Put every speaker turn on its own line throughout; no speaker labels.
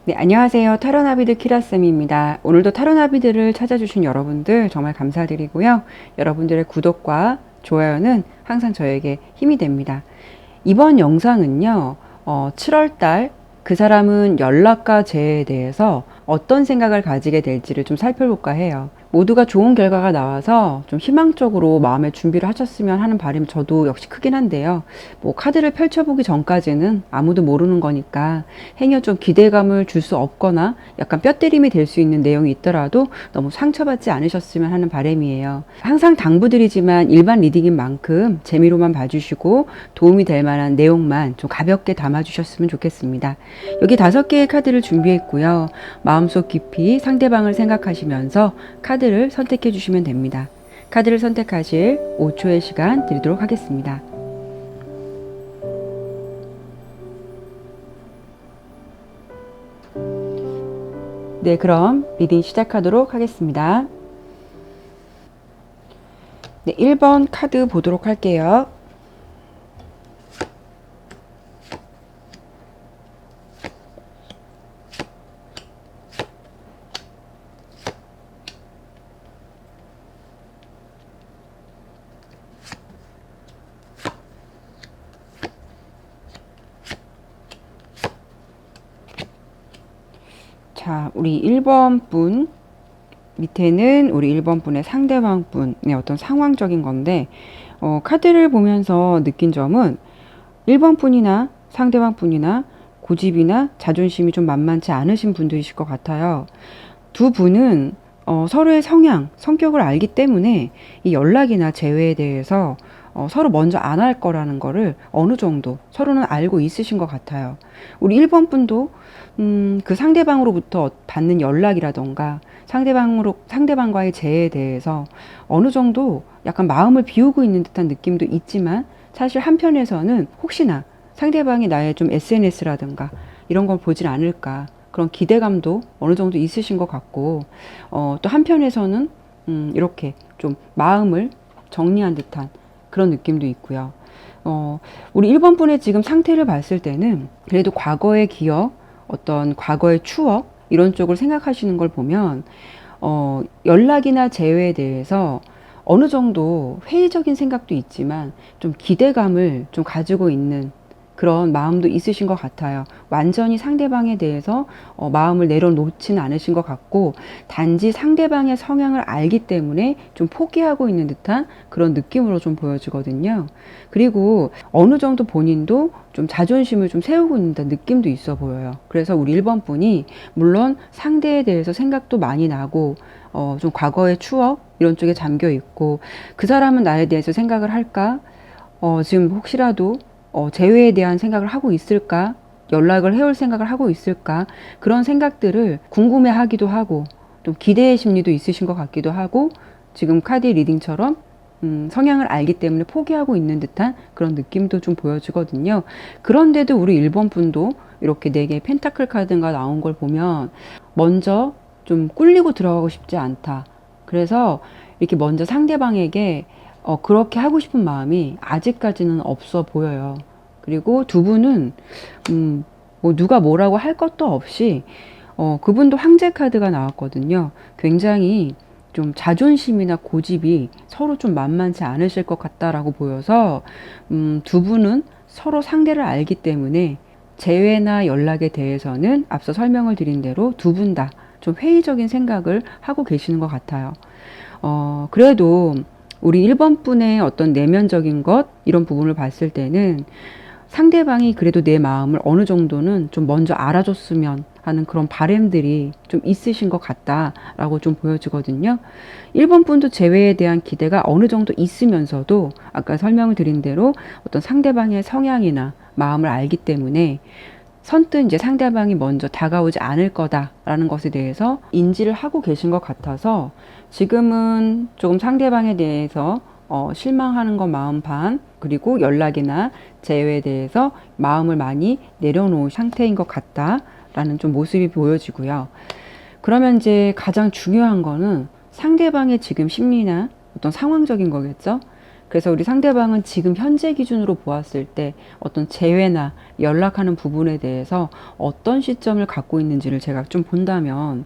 네, 안녕하세요. 타로나비드 키라쌤입니다. 오늘도 타로나비드를 찾아주신 여러분들 정말 감사드리고요. 여러분들의 구독과 좋아요는 항상 저에게 힘이 됩니다. 이번 영상은요, 7월달 그 사람은 연락과 재회에 대해서 어떤 생각을 가지게 될지를 좀 살펴볼까 해요. 모두가 좋은 결과가 나와서 좀 희망적으로 마음의 준비를 하셨으면 하는 바람이 저도 역시 크긴 한데요. 뭐 카드를 펼쳐보기 전까지는 아무도 모르는 거니까 행여 좀 기대감을 줄 수 없거나 약간 뼈때림이 될 수 있는 내용이 있더라도 너무 상처받지 않으셨으면 하는 바람이에요. 항상 당부드리지만 일반 리딩인 만큼 재미로만 봐주시고 도움이 될 만한 내용만 좀 가볍게 담아주셨으면 좋겠습니다. 여기 5개의 카드를 준비했고요. 마음속 깊이 상대방을 생각하시면서 카드를 선택해 주시면 됩니다. 카드를 선택하실 5초의 시간 드리도록 하겠습니다. 네, 그럼 리딩 시작하도록 하겠습니다. 네, 1번 카드 보도록 할게요. 자, 우리 1번 분 밑에는 우리 1번 분의 상대방 분의 어떤 상황적인 건데 카드를 보면서 느낀 점은 1번 분이나 상대방 분이나 고집이나 자존심이 좀 만만치 않으신 분들이실 것 같아요. 두 분은 서로의 성향, 성격을 알기 때문에 이 연락이나 재회에 대해서 서로 먼저 안 할 거라는 거를 어느 정도 서로는 알고 있으신 것 같아요. 우리 1번 분도 그 상대방으로부터 받는 연락이라던가 상대방과의 재회에 대해서 어느 정도 약간 마음을 비우고 있는 듯한 느낌도 있지만 사실 한편에서는 혹시나 상대방이 나의 좀 SNS라든가 이런 걸 보질 않을까 그런 기대감도 어느 정도 있으신 것 같고 또 한편에서는 이렇게 좀 마음을 정리한 듯한 그런 느낌도 있고요. 우리 1번 분의 지금 상태를 봤을 때는 그래도 과거의 기억, 어떤 과거의 추억 이런 쪽을 생각하시는 걸 보면 연락이나 재회에 대해서 어느 정도 회의적인 생각도 있지만 좀 기대감을 좀 가지고 있는 그런 마음도 있으신 것 같아요. 완전히 상대방에 대해서 마음을 내려놓지는 않으신 것 같고 단지 상대방의 성향을 알기 때문에 좀 포기하고 있는 듯한 그런 느낌으로 좀 보여지거든요. 그리고 어느 정도 본인도 좀 자존심을 좀 세우고 있는 느낌도 있어 보여요. 그래서 우리 1번 분이 물론 상대에 대해서 생각도 많이 나고 좀 과거의 추억 이런 쪽에 잠겨 있고 그 사람은 나에 대해서 생각을 할까? 지금 혹시라도 재회에 대한 생각을 하고 있을까? 연락을 해올 생각을 하고 있을까? 그런 생각들을 궁금해 하기도 하고, 좀 기대의 심리도 있으신 것 같기도 하고, 지금 카드 리딩처럼, 성향을 알기 때문에 포기하고 있는 듯한 그런 느낌도 좀 보여지거든요. 그런데도 우리 1번 분도 이렇게 4개의 펜타클 카드가 나온 걸 보면, 먼저 좀 꿀리고 들어가고 싶지 않다. 그래서 이렇게 먼저 상대방에게 그렇게 하고 싶은 마음이 아직까지는 없어 보여요. 그리고 두 분은, 뭐 누가 뭐라고 할 것도 없이, 그분도 황제 카드가 나왔거든요. 굉장히 좀 자존심이나 고집이 서로 좀 만만치 않으실 것 같다라고 보여서, 두 분은 서로 상대를 알기 때문에 재회나 연락에 대해서는 앞서 설명을 드린 대로 두 분 다 좀 회의적인 생각을 하고 계시는 것 같아요. 그래도 우리 1번 분의 어떤 내면적인 것, 이런 부분을 봤을 때는 상대방이 그래도 내 마음을 어느 정도는 좀 먼저 알아줬으면 하는 그런 바람들이 좀 있으신 것 같다라고 좀 보여지거든요. 1번 분도 재회에 대한 기대가 어느 정도 있으면서도 아까 설명을 드린 대로 어떤 상대방의 성향이나 마음을 알기 때문에 선뜻 이제 상대방이 먼저 다가오지 않을 거다라는 것에 대해서 인지를 하고 계신 것 같아서 지금은 조금 상대방에 대해서 실망하는 것 마음 반, 그리고 연락이나 재회에 대해서 마음을 많이 내려놓은 상태인 것 같다라는 좀 모습이 보여지고요. 그러면 이제 가장 중요한 거는 상대방의 지금 심리나 어떤 상황적인 거겠죠. 그래서 우리 상대방은 지금 현재 기준으로 보았을 때 어떤 재회나 연락하는 부분에 대해서 어떤 시점을 갖고 있는지를 제가 좀 본다면,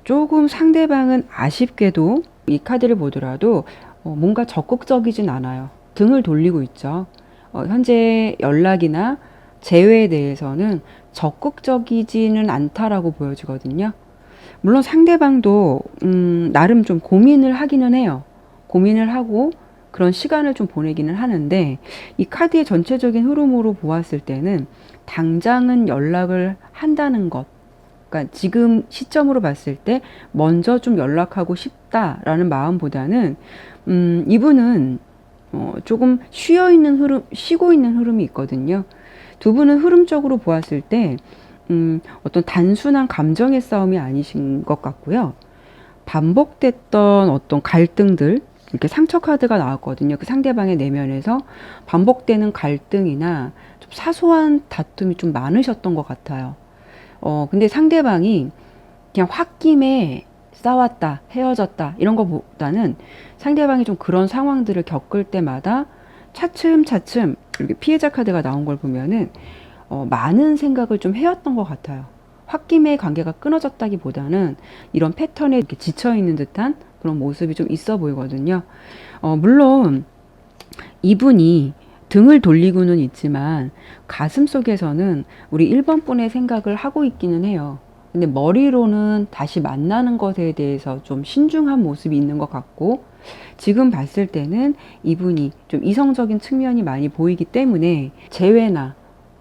조금 상대방은 아쉽게도 이 카드를 보더라도 뭔가 적극적이진 않아요. 등을 돌리고 있죠. 현재 연락이나 재회에 대해서는 적극적이지는 않다라고 보여지거든요. 물론 상대방도 나름 좀 고민을 하기는 해요. 고민을 하고 그런 시간을 좀 보내기는 하는데, 이 카드의 전체적인 흐름으로 보았을 때는 당장은 연락을 한다는 것, 그러니까 지금 시점으로 봤을 때 먼저 좀 연락하고 싶다라는 마음보다는, 이분은 조금 쉬고 있는 흐름이 있거든요. 두 분은 흐름적으로 보았을 때 어떤 단순한 감정의 싸움이 아니신 것 같고요. 반복됐던 어떤 갈등들, 이렇게 상처 카드가 나왔거든요. 그 상대방의 내면에서 반복되는 갈등이나 좀 사소한 다툼이 좀 많으셨던 것 같아요. 근데 상대방이 그냥 홧김에 싸웠다, 헤어졌다, 이런 것보다는 상대방이 좀 그런 상황들을 겪을 때마다 차츰차츰 이렇게 피해자 카드가 나온 걸 보면은 많은 생각을 좀 해왔던 것 같아요. 홧김에 관계가 끊어졌다기보다는 이런 패턴에 이렇게 지쳐있는 듯한 그런 모습이 좀 있어 보이거든요. 물론 이분이 등을 돌리고는 있지만 가슴 속에서는 우리 1번 분의 생각을 하고 있기는 해요. 근데 머리로는 다시 만나는 것에 대해서 좀 신중한 모습이 있는 것 같고, 지금 봤을 때는 이분이 좀 이성적인 측면이 많이 보이기 때문에 재회나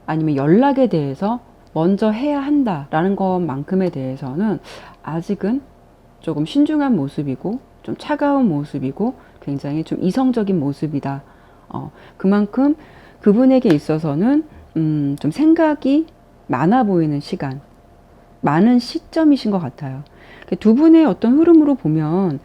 아니면 연락에 대해서 먼저 해야 한다라는 것만큼에 대해서는 아직은 조금 신중한 모습이고 좀 차가운 모습이고 굉장히 좀 이성적인 모습이다. 그만큼 그분에게 있어서는 좀 생각이 많아 보이는 시간, 많은 시점이신 것 같아요. 두 분의 어떤 흐름으로 보면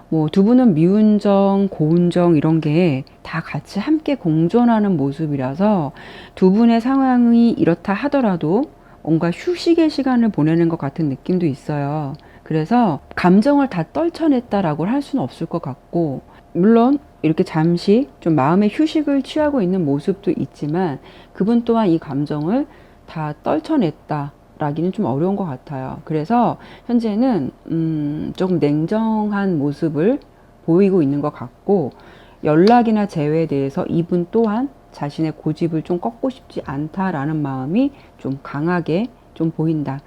뭐 두 분은 미운정, 고운정 이런 게 다 같이 함께 공존하는 모습이라서 두 분의 상황이 이렇다 하더라도 뭔가 휴식의 시간을 보내는 것 같은 느낌도 있어요. 그래서 감정을 다 떨쳐냈다라고 할 수는 없을 것 같고, 물론 이렇게 잠시 좀 마음의 휴식을 취하고 있는 모습도 있지만 그분 또한 이 감정을 다 떨쳐냈다 라기는 좀 어려운 것 같아요. 그래서 현재는 조금 냉정한 모습을 보이고 있는 것 같고, 연락이나 재회에 대해서 이분 또한 자신의 고집을 좀 꺾고 싶지 않다라는 마음이 좀 강하게 좀 보인다.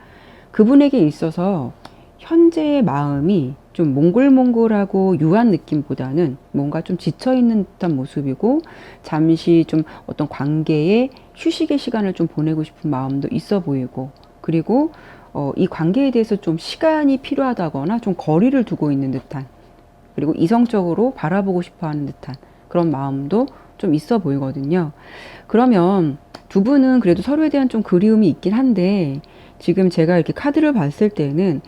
그분에게 있어서 현재의 마음이 좀 몽글몽글하고 유한 느낌보다는 뭔가 좀 지쳐있는 듯한 모습이고, 잠시 좀 어떤 관계에 휴식의 시간을 좀 보내고 싶은 마음도 있어 보이고, 그리고 이 관계에 대해서 좀 시간이 필요하다거나 좀 거리를 두고 있는 듯한, 그리고 이성적으로 바라보고 싶어 하는 듯한 그런 마음도 좀 있어 보이거든요. 그러면 두 분은 그래도 서로에 대한 좀 그리움이 있긴 한데, 지금 제가 이렇게 카드를 봤을 때는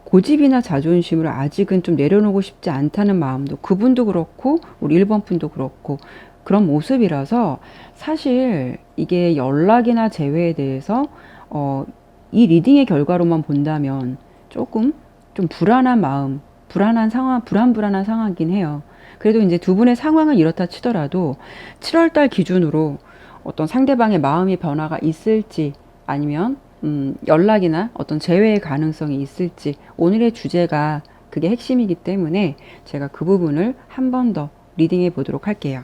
고집이나 자존심을 아직은 좀 내려놓고 싶지 않다는 마음도, 그분도 그렇고 우리 1번 분도 그렇고 그런 모습이라서, 사실 이게 연락이나 재회에 대해서 이 리딩의 결과로만 본다면 조금 좀 불안한 마음, 불안한 상황, 불안한 상황이긴 해요. 그래도 이제 두 분의 상황은 이렇다 치더라도 7월달 기준으로 어떤 상대방의 마음의 변화가 있을지, 아니면 연락이나 어떤 재회의 가능성이 있을지, 오늘의 주제가 그게 핵심이기 때문에 제가 그 부분을 한 번 더 리딩해 보도록 할게요.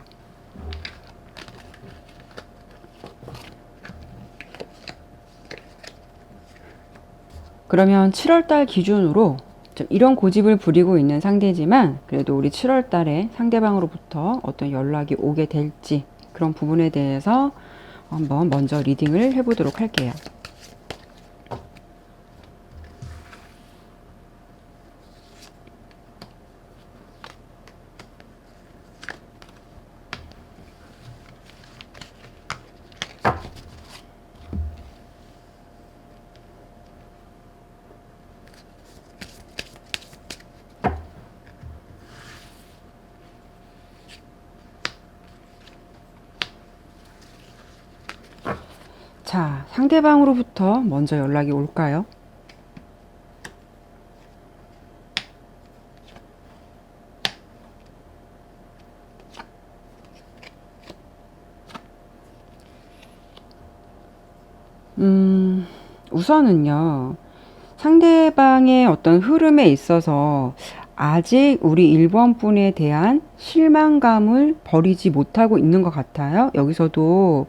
그러면 7월달 기준으로 좀 이런 고집을 부리고 있는 상대지만 그래도 우리 7월달에 상대방으로부터 어떤 연락이 오게 될지, 그런 부분에 대해서 한번 먼저 리딩을 해보도록 할게요. 자, 상대방으로부터 먼저 연락이 올까요? 음, 우선은요, 상대방의 어떤 흐름에 있어서 아직 우리 1번 분에 대한 실망감을 버리지 못하고 있는 것 같아요. 여기서도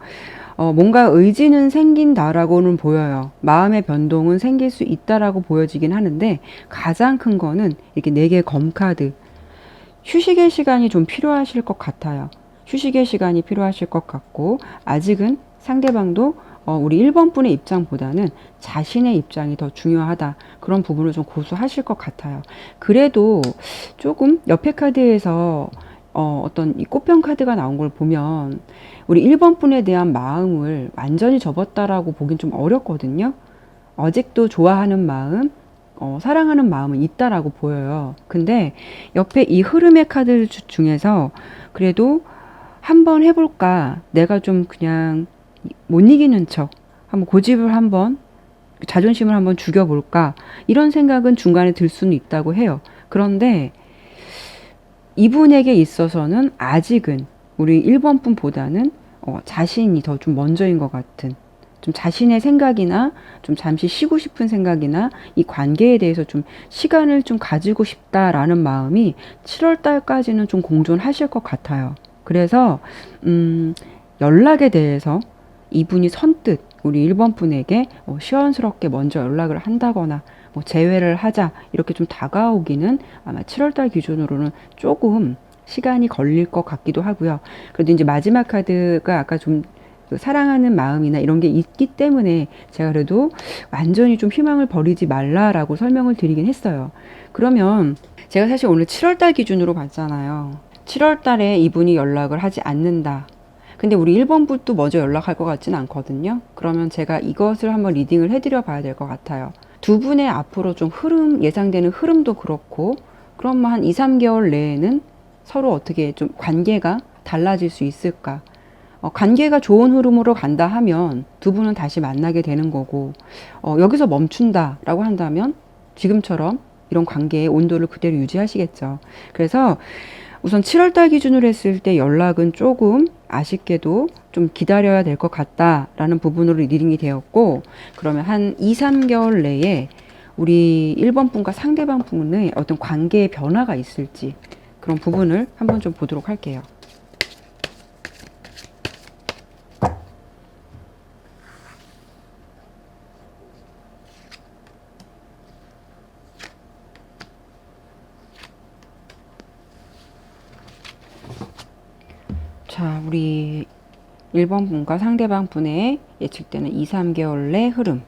뭔가 의지는 생긴다라고는 보여요. 마음의 변동은 생길 수 있다라고 보여지긴 하는데 가장 큰 거는 이렇게 4개 검카드. 휴식의 시간이 좀 필요하실 것 같아요. 휴식의 시간이 필요하실 것 같고 아직은 상대방도 우리 1번 분의 입장보다는 자신의 입장이 더 중요하다. 그런 부분을 좀 고수하실 것 같아요. 그래도 조금 옆에 카드에서 어떤 이 꽃병 카드가 나온 걸 보면 우리 1번 분에 대한 마음을 완전히 접었다라고 보긴 좀 어렵거든요. 아직도 좋아하는 마음, 사랑하는 마음은 있다라고 보여요. 근데 옆에 이 흐름의 카드 중에서 그래도 한번 해볼까? 내가 좀 그냥 못 이기는 척, 한번 고집을 한번, 자존심을 한번 죽여볼까? 이런 생각은 중간에 들 수는 있다고 해요. 그런데 이분에게 있어서는 아직은 우리 1번 분보다는 자신이 더 좀 먼저인 것 같은, 좀 자신의 생각이나 좀 잠시 쉬고 싶은 생각이나 이 관계에 대해서 좀 시간을 좀 가지고 싶다라는 마음이 7월 달까지는 좀 공존하실 것 같아요. 그래서 연락에 대해서 이분이 선뜻 우리 1번 분에게 시원스럽게 먼저 연락을 한다거나 뭐 재회를 하자 이렇게 좀 다가오기는 아마 7월 달 기준으로는 조금 시간이 걸릴 것 같기도 하고요. 그래도 이제 마지막 카드가 아까 좀 그 사랑하는 마음이나 이런 게 있기 때문에 제가 그래도 완전히 좀 희망을 버리지 말라라고 설명을 드리긴 했어요. 그러면 제가 사실 오늘 7월 달 기준으로 봤잖아요. 7월 달에 이분이 연락을 하지 않는다. 근데 우리 1번 분도 먼저 연락할 것 같지는 않거든요. 그러면 제가 이것을 한번 리딩을 해드려 봐야 될 것 같아요. 두 분의 앞으로 좀 흐름, 예상되는 흐름도 그렇고, 그럼 뭐 한 2, 3개월 내에는 서로 어떻게 좀 관계가 달라질 수 있을까? 관계가 좋은 흐름으로 간다 하면 두 분은 다시 만나게 되는 거고, 여기서 멈춘다라고 한다면 지금처럼 이런 관계의 온도를 그대로 유지하시겠죠. 그래서 우선 7월 달 기준으로 했을 때 연락은 조금 아쉽게도 좀 기다려야 될 것 같다라는 부분으로 리딩이 되었고, 그러면 한 2, 3개월 내에 우리 1번 분과 상대방 분의 어떤 관계의 변화가 있을지 그런 부분을 한번 좀 보도록 할게요. 자, 우리 1번 분과 상대방 분의 예측되는 2, 3개월 내 흐름.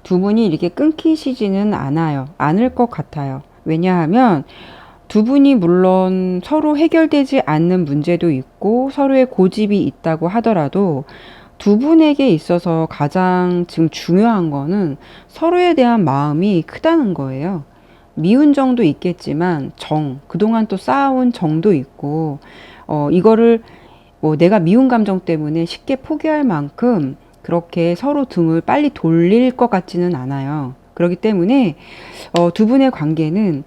두 분이 이렇게 끊기시지는 않을 것 같아요. 왜냐하면 두 분이 물론 서로 해결되지 않는 문제도 있고 서로의 고집이 있다고 하더라도 두 분에게 있어서 가장 지금 중요한 거는 서로에 대한 마음이 크다는 거예요. 미운 정도 있겠지만 그동안 또 쌓아온 정도 있고, 이거를 뭐 내가 미운 감정 때문에 쉽게 포기할 만큼 그렇게 서로 등을 빨리 돌릴 것 같지는 않아요. 그렇기 때문에 두 분의 관계는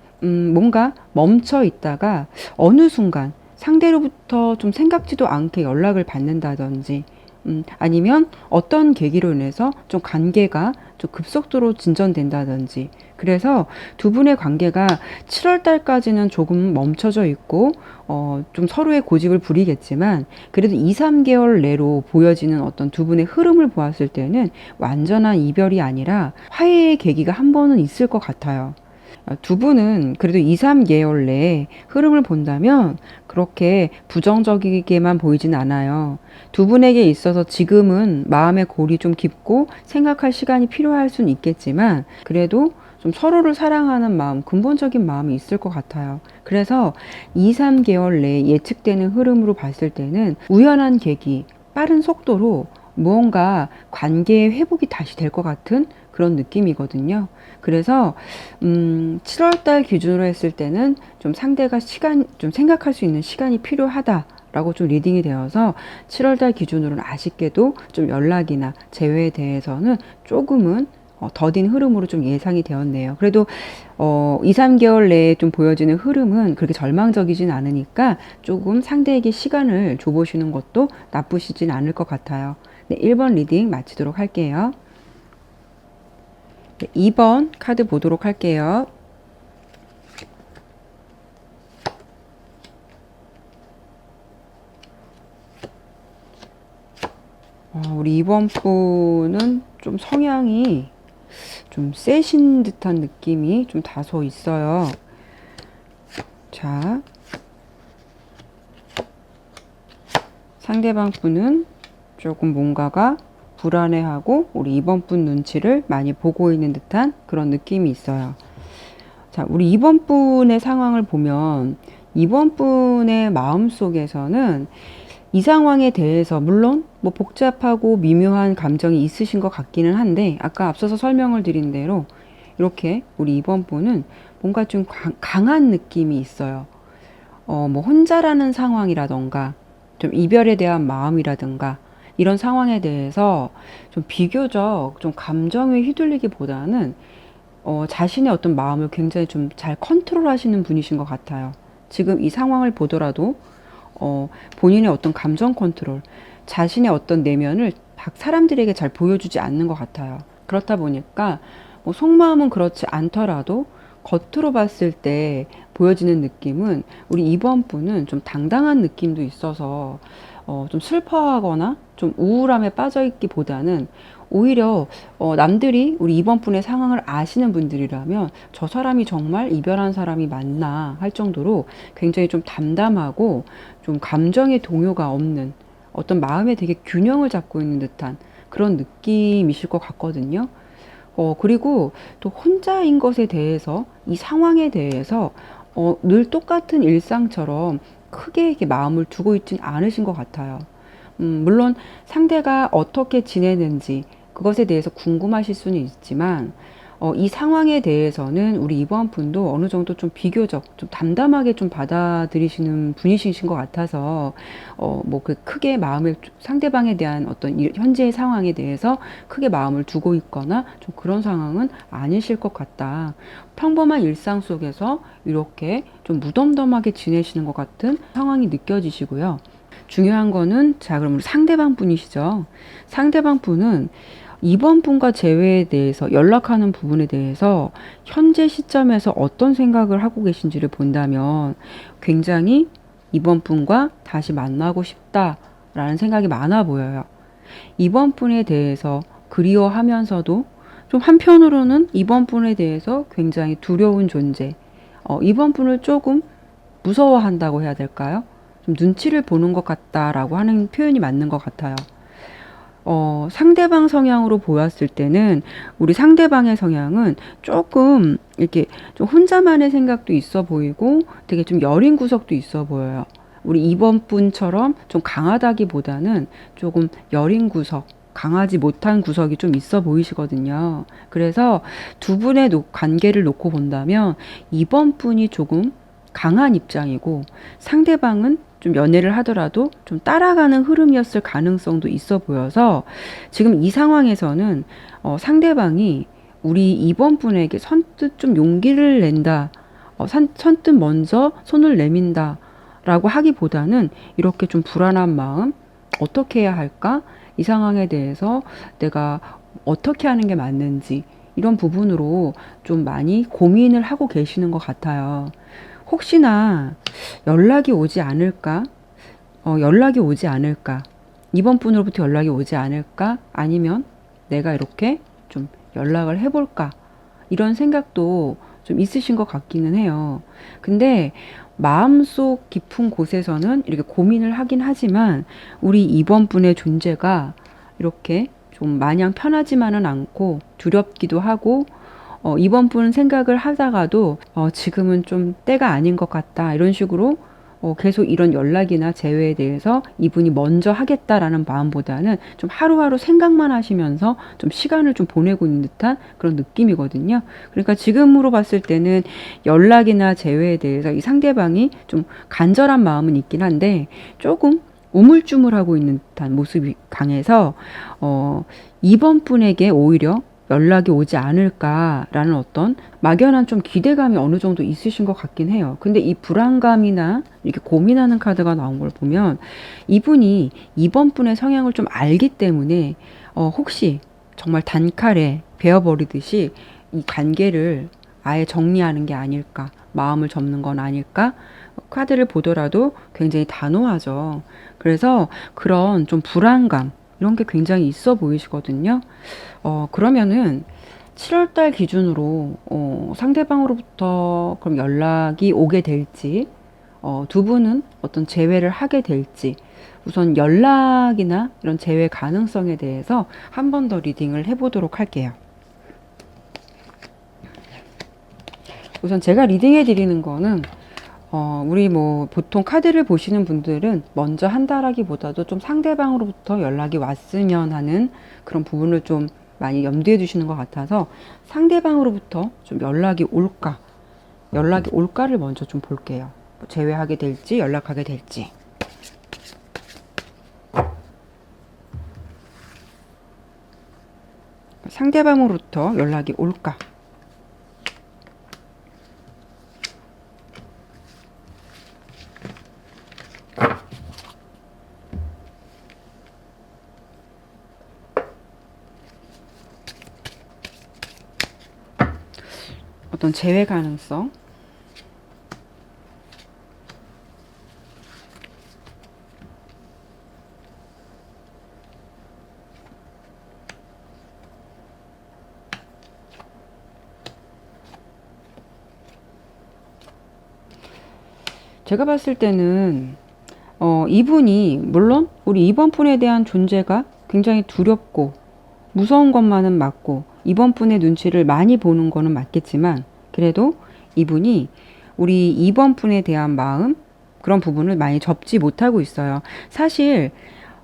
뭔가 멈춰 있다가 어느 순간 상대로부터 좀 생각지도 않게 연락을 받는다든지 아니면 어떤 계기로 인해서 좀 관계가 좀 급속도로 진전된다든지 그래서 두 분의 관계가 7월 달까지는 조금 멈춰져 있고 좀 서로의 고집을 부리겠지만 그래도 2, 3개월 내로 보여지는 어떤 두 분의 흐름을 보았을 때는 완전한 이별이 아니라 화해의 계기가 한 번은 있을 것 같아요. 두 분은 그래도 2, 3개월 내에 흐름을 본다면 그렇게 부정적이게만 보이진 않아요. 두 분에게 있어서 지금은 마음의 골이 좀 깊고 생각할 시간이 필요할 수는 있겠지만 그래도 좀 서로를 사랑하는 마음, 근본적인 마음이 있을 것 같아요. 그래서 2, 3개월 내에 예측되는 흐름으로 봤을 때는 우연한 계기, 빠른 속도로 무언가 관계의 회복이 다시 될 것 같은 그런 느낌이거든요. 그래서 7월 달 기준으로 했을 때는 좀 상대가 좀 생각할 수 있는 시간이 필요하다. 라고 좀 리딩이 되어서 7월 달 기준으로는 아쉽게도 좀 연락이나 재회에 대해서는 조금은 더딘 흐름으로 좀 예상이 되었네요. 그래도 2, 3개월 내에 좀 보여지는 흐름은 그렇게 절망적이진 않으니까 조금 상대에게 시간을 줘보시는 것도 나쁘시진 않을 것 같아요. 네, 1번 리딩 마치도록 할게요. 네, 2번 카드 보도록 할게요. 우리 2번 분은 좀 성향이 좀 세신 듯한 느낌이 좀 다소 있어요. 자, 상대방 분은 조금 뭔가가 불안해하고 우리 2번 분 눈치를 많이 보고 있는 듯한 그런 느낌이 있어요. 자, 우리 2번 분의 상황을 보면 2번 분의 마음속에서는 이 상황에 대해서 물론 뭐 복잡하고 미묘한 감정이 있으신 것 같기는 한데 아까 앞서서 설명을 드린 대로 이렇게 우리 2번 분은 뭔가 좀 강한 느낌이 있어요. 뭐 혼자라는 상황이라던가 좀 이별에 대한 마음이라든가 이런 상황에 대해서 좀 비교적 좀 감정에 휘둘리기보다는 자신의 어떤 마음을 굉장히 좀 잘 컨트롤 하시는 분이신 것 같아요. 지금 이 상황을 보더라도 본인의 어떤 감정 컨트롤, 자신의 어떤 내면을 사람들에게 잘 보여주지 않는 것 같아요. 그렇다 보니까 뭐 속마음은 그렇지 않더라도 겉으로 봤을 때 보여지는 느낌은 우리 2번 분은 좀 당당한 느낌도 있어서 좀 슬퍼하거나 좀 우울함에 빠져 있기보다는 오히려 남들이 우리 2번 분의 상황을 아시는 분들이라면 저 사람이 정말 이별한 사람이 맞나 할 정도로 굉장히 좀 담담하고 좀 감정의 동요가 없는 어떤 마음에 되게 균형을 잡고 있는 듯한 그런 느낌이실 것 같거든요. 그리고 또 혼자인 것에 대해서 이 상황에 대해서 늘 똑같은 일상처럼 크게 이렇게 마음을 두고 있진 않으신 것 같아요. 물론 상대가 어떻게 지내는지 그것에 대해서 궁금하실 수는 있지만 이 상황에 대해서는 우리 2번 분도 어느 정도 좀 비교적 좀 담담하게 좀 받아들이시는 분이신 것 같아서 뭐 그 크게 마음을 상대방에 대한 어떤 현재의 상황에 대해서 크게 마음을 두고 있거나 좀 그런 상황은 아니실 것 같다. 평범한 일상 속에서 이렇게 좀 무덤덤하게 지내시는 것 같은 상황이 느껴지시고요. 중요한 거는 자 그럼 우리 상대방 분이시죠. 상대방 분은 2번 분과 재회에 대해서 연락하는 부분에 대해서 현재 시점에서 어떤 생각을 하고 계신지를 본다면 굉장히 2번 분과 다시 만나고 싶다라는 생각이 많아 보여요. 2번 분에 대해서 그리워하면서도 좀 한편으로는 2번 분에 대해서 굉장히 두려운 존재, 2번 분을 조금 무서워한다고 해야 될까요? 좀 눈치를 보는 것 같다라고 하는 표현이 맞는 것 같아요. 상대방 성향으로 보았을 때는 우리 상대방의 성향은 조금 이렇게 좀 혼자만의 생각도 있어 보이고 되게 좀 여린 구석도 있어 보여요. 우리 2번 분처럼 좀 강하다기보다는 조금 여린 구석, 강하지 못한 구석이 좀 있어 보이시거든요. 그래서 두 분의 관계를 놓고 본다면 2번 분이 조금 강한 입장이고 상대방은 좀 연애를 하더라도 좀 따라가는 흐름이었을 가능성도 있어 보여서 지금 이 상황에서는 상대방이 우리 2번 분에게 선뜻 좀 용기를 낸다, 선뜻 먼저 손을 내민다 라고 하기보다는 이렇게 좀 불안한 마음, 어떻게 해야 할까? 이 상황에 대해서 내가 어떻게 하는 게 맞는지 이런 부분으로 좀 많이 고민을 하고 계시는 것 같아요. 혹시나 연락이 오지 않을까? 연락이 오지 않을까? 이번 분으로부터 연락이 오지 않을까? 아니면 내가 이렇게 좀 연락을 해볼까? 이런 생각도 좀 있으신 것 같기는 해요. 근데 마음속 깊은 곳에서는 이렇게 고민을 하긴 하지만 우리 이번 분의 존재가 이렇게 좀 마냥 편하지만은 않고 두렵기도 하고 이번 분은 생각을 하다가도 지금은 좀 때가 아닌 것 같다 이런 식으로 계속 이런 연락이나 재회에 대해서 이분이 먼저 하겠다라는 마음보다는 좀 하루하루 생각만 하시면서 좀 시간을 좀 보내고 있는 듯한 그런 느낌이거든요. 그러니까 지금으로 봤을 때는 연락이나 재회에 대해서 이 상대방이 좀 간절한 마음은 있긴 한데 조금 우물쭈물하고 있는 듯한 모습이 강해서 이번 분에게 오히려 연락이 오지 않을까라는 어떤 막연한 좀 기대감이 어느 정도 있으신 것 같긴 해요. 근데 이 불안감이나 이렇게 고민하는 카드가 나온 걸 보면 이분이 이번 분의 성향을 좀 알기 때문에 혹시 정말 단칼에 베어버리듯이 이 관계를 아예 정리하는 게 아닐까, 마음을 접는 건 아닐까? 카드를 보더라도 굉장히 단호하죠. 그래서 그런 좀 불안감, 이런 게 굉장히 있어 보이시거든요. 그러면은 7월달 기준으로 상대방으로부터 그럼 연락이 오게 될지, 두 분은 어떤 재회를 하게 될지, 우선 연락이나 이런 재회 가능성에 대해서 한 번 더 리딩을 해보도록 할게요. 우선 제가 리딩해 드리는 거는 우리 뭐 보통 카드를 보시는 분들은 먼저 한다라기보다도 좀 상대방으로부터 연락이 왔으면 하는 그런 부분을 좀 많이 염두에 두시는 것 같아서 상대방으로부터 좀 연락이 올까를 먼저 좀 볼게요. 뭐 제외하게 될지 연락하게 될지. 상대방으로부터 연락이 올까? 어떤 재회 가능성? 제가 봤을 때는 이분이 물론 우리 이번 분에 대한 존재가 굉장히 두렵고 무서운 것만은 맞고 이번 분의 눈치를 많이 보는 거는 맞겠지만 그래도 이분이 우리 이번 분에 대한 마음 그런 부분을 많이 접지 못하고 있어요. 사실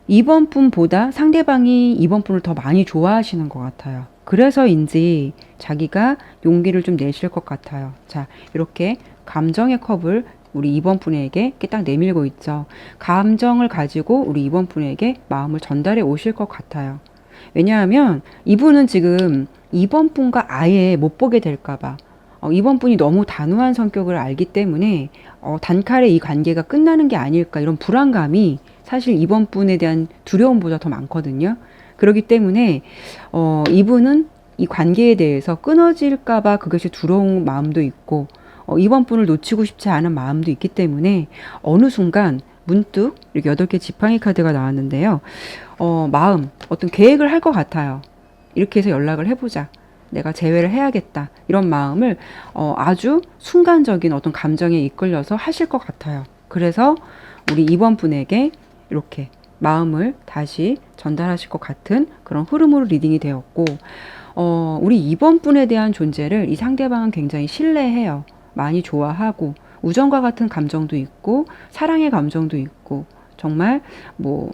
이번 분보다 상대방이 이번 분을 더 많이 좋아하시는 것 같아요. 그래서인지 자기가 용기를 좀 내실 것 같아요. 자, 이렇게 감정의 컵을 우리 이번 분에게 이렇게 딱 내밀고 있죠. 감정을 가지고 우리 이번 분에게 마음을 전달해 오실 것 같아요. 왜냐하면 이분은 지금 이번 분과 아예 못 보게 될까봐 이번 분이 너무 단호한 성격을 알기 때문에 단칼에 이 관계가 끝나는 게 아닐까 이런 불안감이 사실 이번 분에 대한 두려움보다 더 많거든요. 그렇기 때문에 이분은 이 관계에 대해서 끊어질까봐 그것이 두려운 마음도 있고 이번 분을 놓치고 싶지 않은 마음도 있기 때문에 어느 순간 문득 이렇게 8개 지팡이 카드가 나왔는데요. 어떤 계획을 할 것 같아요. 이렇게 해서 연락을 해보자. 내가 재회를 해야겠다. 이런 마음을 아주 순간적인 어떤 감정에 이끌려서 하실 것 같아요. 그래서 우리 이번 분에게 이렇게 마음을 다시 전달하실 것 같은 그런 흐름으로 리딩이 되었고, 우리 이번 분에 대한 존재를 이 상대방은 굉장히 신뢰해요. 많이 좋아하고, 우정과 같은 감정도 있고, 사랑의 감정도 있고, 정말 뭐,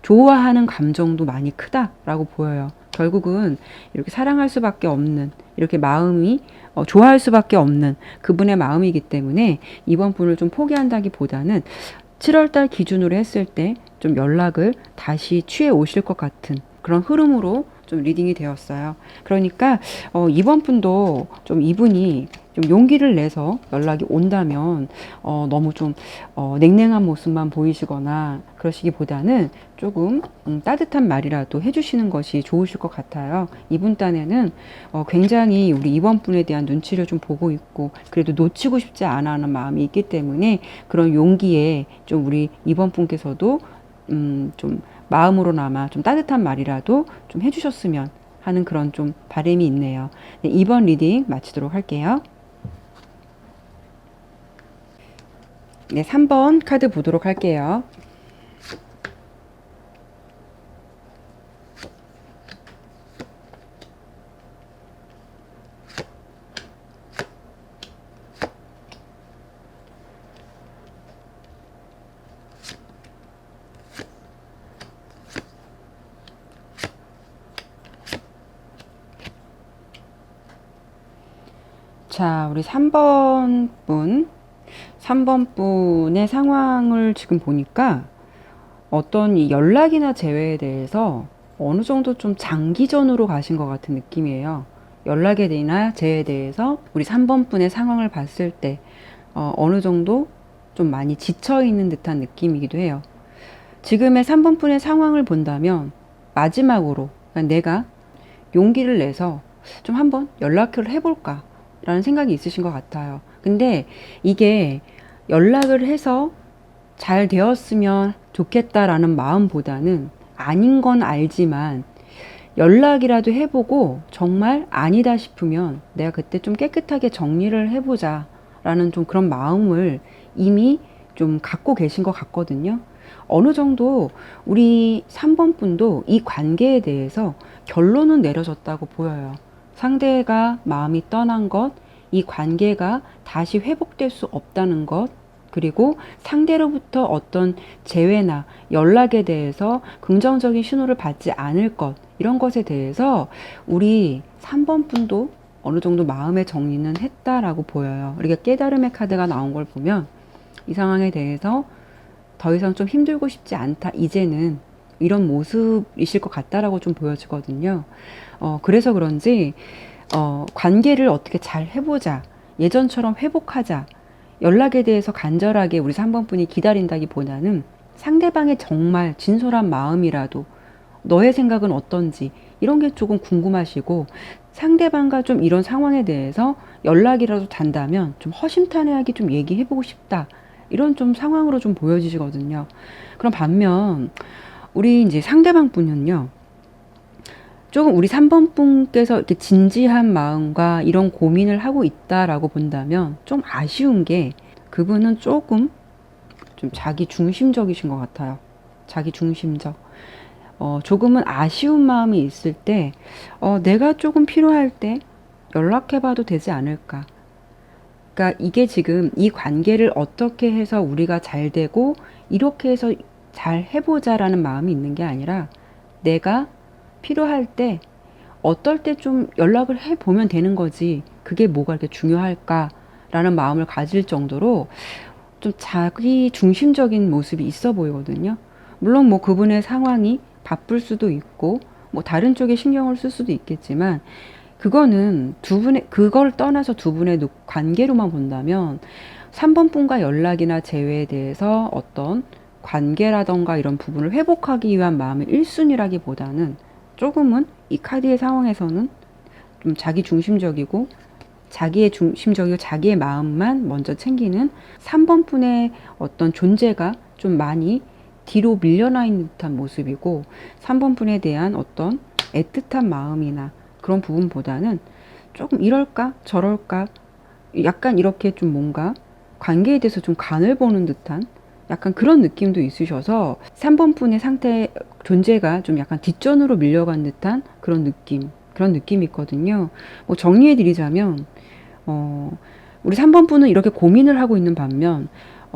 좋아하는 감정도 많이 크다라고 보여요. 결국은 이렇게 사랑할 수밖에 없는, 이렇게 마음이 좋아할 수밖에 없는 그분의 마음이기 때문에 이번 분을 좀 포기한다기보다는 7월달 기준으로 했을 때 좀 연락을 다시 취해 오실 것 같은 그런 흐름으로 좀 리딩이 되었어요. 그러니까 이번 분도 좀 이분이 좀 용기를 내서 연락이 온다면 너무 좀 냉랭한 모습만 보이시거나 그러시기보다는 조금 따뜻한 말이라도 해주시는 것이 좋으실 것 같아요. 이분 딴에는 굉장히 우리 이번 분에 대한 눈치를 좀 보고 있고 그래도 놓치고 싶지 않아 하는 마음이 있기 때문에 그런 용기에 좀 우리 이번 분께서도 좀 마음으로나마 좀 따뜻한 말이라도 좀 해주셨으면 하는 그런 좀 바람이 있네요. 네, 2번 리딩 마치도록 할게요. 네, 3번 카드 보도록 할게요. 자, 우리 3번 분의 상황을 지금 보니까 어떤 이 연락이나 재회에 대해서 어느 정도 좀 장기전으로 가신 것 같은 느낌이에요. 연락에 대나 제에 대해서 우리 3번 분의 상황을 봤을 때 어느 정도 좀 많이 지쳐 있는 듯한 느낌이기도 해요. 지금의 3번 분의 상황을 본다면 마지막으로 내가 용기를 내서 좀 한번 연락을 해볼까 라는 생각이 있으신 것 같아요. 근데 이게 연락을 해서 잘 되었으면 좋겠다라는 마음보다는 아닌 건 알지만 연락이라도 해보고 정말 아니다 싶으면 내가 그때 좀 깨끗하게 정리를 해보자 라는 좀 그런 마음을 이미 좀 갖고 계신 것 같거든요. 어느 정도 우리 3번 분도 이 관계에 대해서 결론은 내려졌다고 보여요. 상대가 마음이 떠난 것, 이 관계가 다시 회복될 수 없다는 것, 그리고 상대로부터 어떤 재회나 연락에 대해서 긍정적인 신호를 받지 않을 것, 이런 것에 대해서 우리 3번 분도 어느 정도 마음의 정리는 했다라고 보여요. 이렇게 깨달음의 카드가 나온 걸 보면 이 상황에 대해서 더 이상 좀 힘들고 싶지 않다. 이제는 이런 모습이실 것 같다라고 좀 보여지거든요. 그래서 그런지 관계를 어떻게 잘 해보자. 예전처럼 회복하자. 연락에 대해서 간절하게 우리 3번 분이 기다린다기보다는 상대방의 정말 진솔한 마음이라도 너의 생각은 어떤지 이런 게 조금 궁금하시고 상대방과 좀 이런 상황에 대해서 연락이라도 단다면 좀 허심탄회하게 좀 얘기해보고 싶다. 이런 좀 상황으로 좀 보여지시거든요. 그럼 반면 우리 이제 상대방 분은요. 조금 우리 3번 분께서 이렇게 진지한 마음과 이런 고민을 하고 있다라고 본다면 좀 아쉬운 게 그분은 조금 좀 자기 중심적이신 것 같아요. 자기 중심적. 조금은 아쉬운 마음이 있을 때, 내가 조금 필요할 때 연락해봐도 되지 않을까. 그러니까 이게 지금 이 관계를 어떻게 해서 우리가 잘 되고 이렇게 해서 잘 해보자라는 마음이 있는 게 아니라 내가 필요할 때 어떨 때 좀 연락을 해보면 되는 거지 그게 뭐가 이렇게 중요할까라는 마음을 가질 정도로 좀 자기 중심적인 모습이 있어 보이거든요. 물론 뭐 그분의 상황이 바쁠 수도 있고 뭐 다른 쪽에 신경을 쓸 수도 있겠지만 그거는 그걸 떠나서 두 분의 관계로만 본다면 3번 분과 연락이나 재회에 대해서 어떤 관계라던가 이런 부분을 회복하기 위한 마음의 1순위라기보다는 조금은 이 카드의 상황에서는 좀 자기 중심적이고 자기의 중심적이고 자기의 마음만 먼저 챙기는 3번 분의 어떤 존재가 좀 많이 뒤로 밀려나 있는 듯한 모습이고 3번 분에 대한 어떤 애틋한 마음이나 그런 부분보다는 조금 이럴까 저럴까 약간 이렇게 좀 뭔가 관계에 대해서 좀 간을 보는 듯한 약간 그런 느낌도 있으셔서 3번 분의 상태 존재가 좀 약간 뒷전으로 밀려간 듯한 그런 느낌이 있거든요. 뭐 정리해 드리자면 우리 3번 분은 이렇게 고민을 하고 있는 반면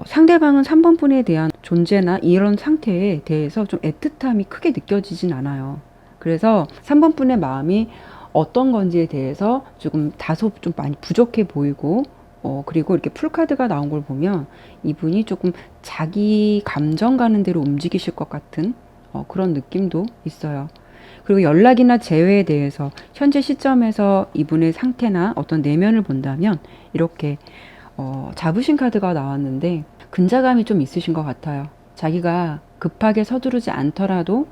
상대방은 3번 분에 대한 존재나 이런 상태에 대해서 좀 애틋함이 크게 느껴지진 않아요. 그래서 3번 분의 마음이 어떤 건지에 대해서 조금 다소 좀 많이 부족해 보이고 그리고 이렇게 풀카드가 나온 걸 보면 이분이 조금 자기 감정 가는 대로 움직이실 것 같은 그런 느낌도 있어요. 그리고 연락이나 재회에 대해서 현재 시점에서 이분의 상태나 어떤 내면을 본다면 이렇게 잡으신 카드가 나왔는데 근자감이 좀 있으신 것 같아요. 자기가 급하게 서두르지 않더라도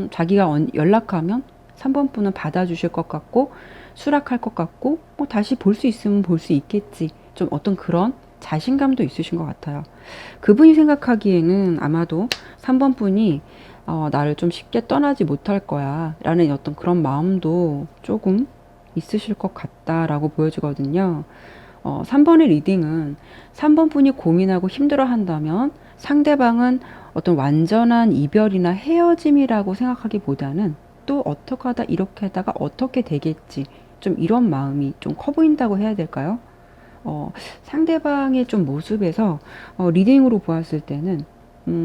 자기가 연락하면 3번 분은 받아주실 것 같고 수락할 것 같고 뭐 다시 볼 수 있으면 볼 수 있겠지. 좀 어떤 그런 자신감도 있으신 것 같아요. 그분이 생각하기에는 아마도 3번 분이 나를 좀 쉽게 떠나지 못할 거야 라는 어떤 그런 마음도 조금 있으실 것 같다라고 보여지거든요. 3번의 리딩은 3번 분이 고민하고 힘들어 한다면 상대방은 어떤 완전한 이별이나 헤어짐이라고 생각하기보다는 또 어떻게 하다 이렇게 하다가 어떻게 되겠지 좀 이런 마음이 좀 커 보인다고 해야 될까요? 상대방의 좀 모습에서 리딩으로 보았을 때는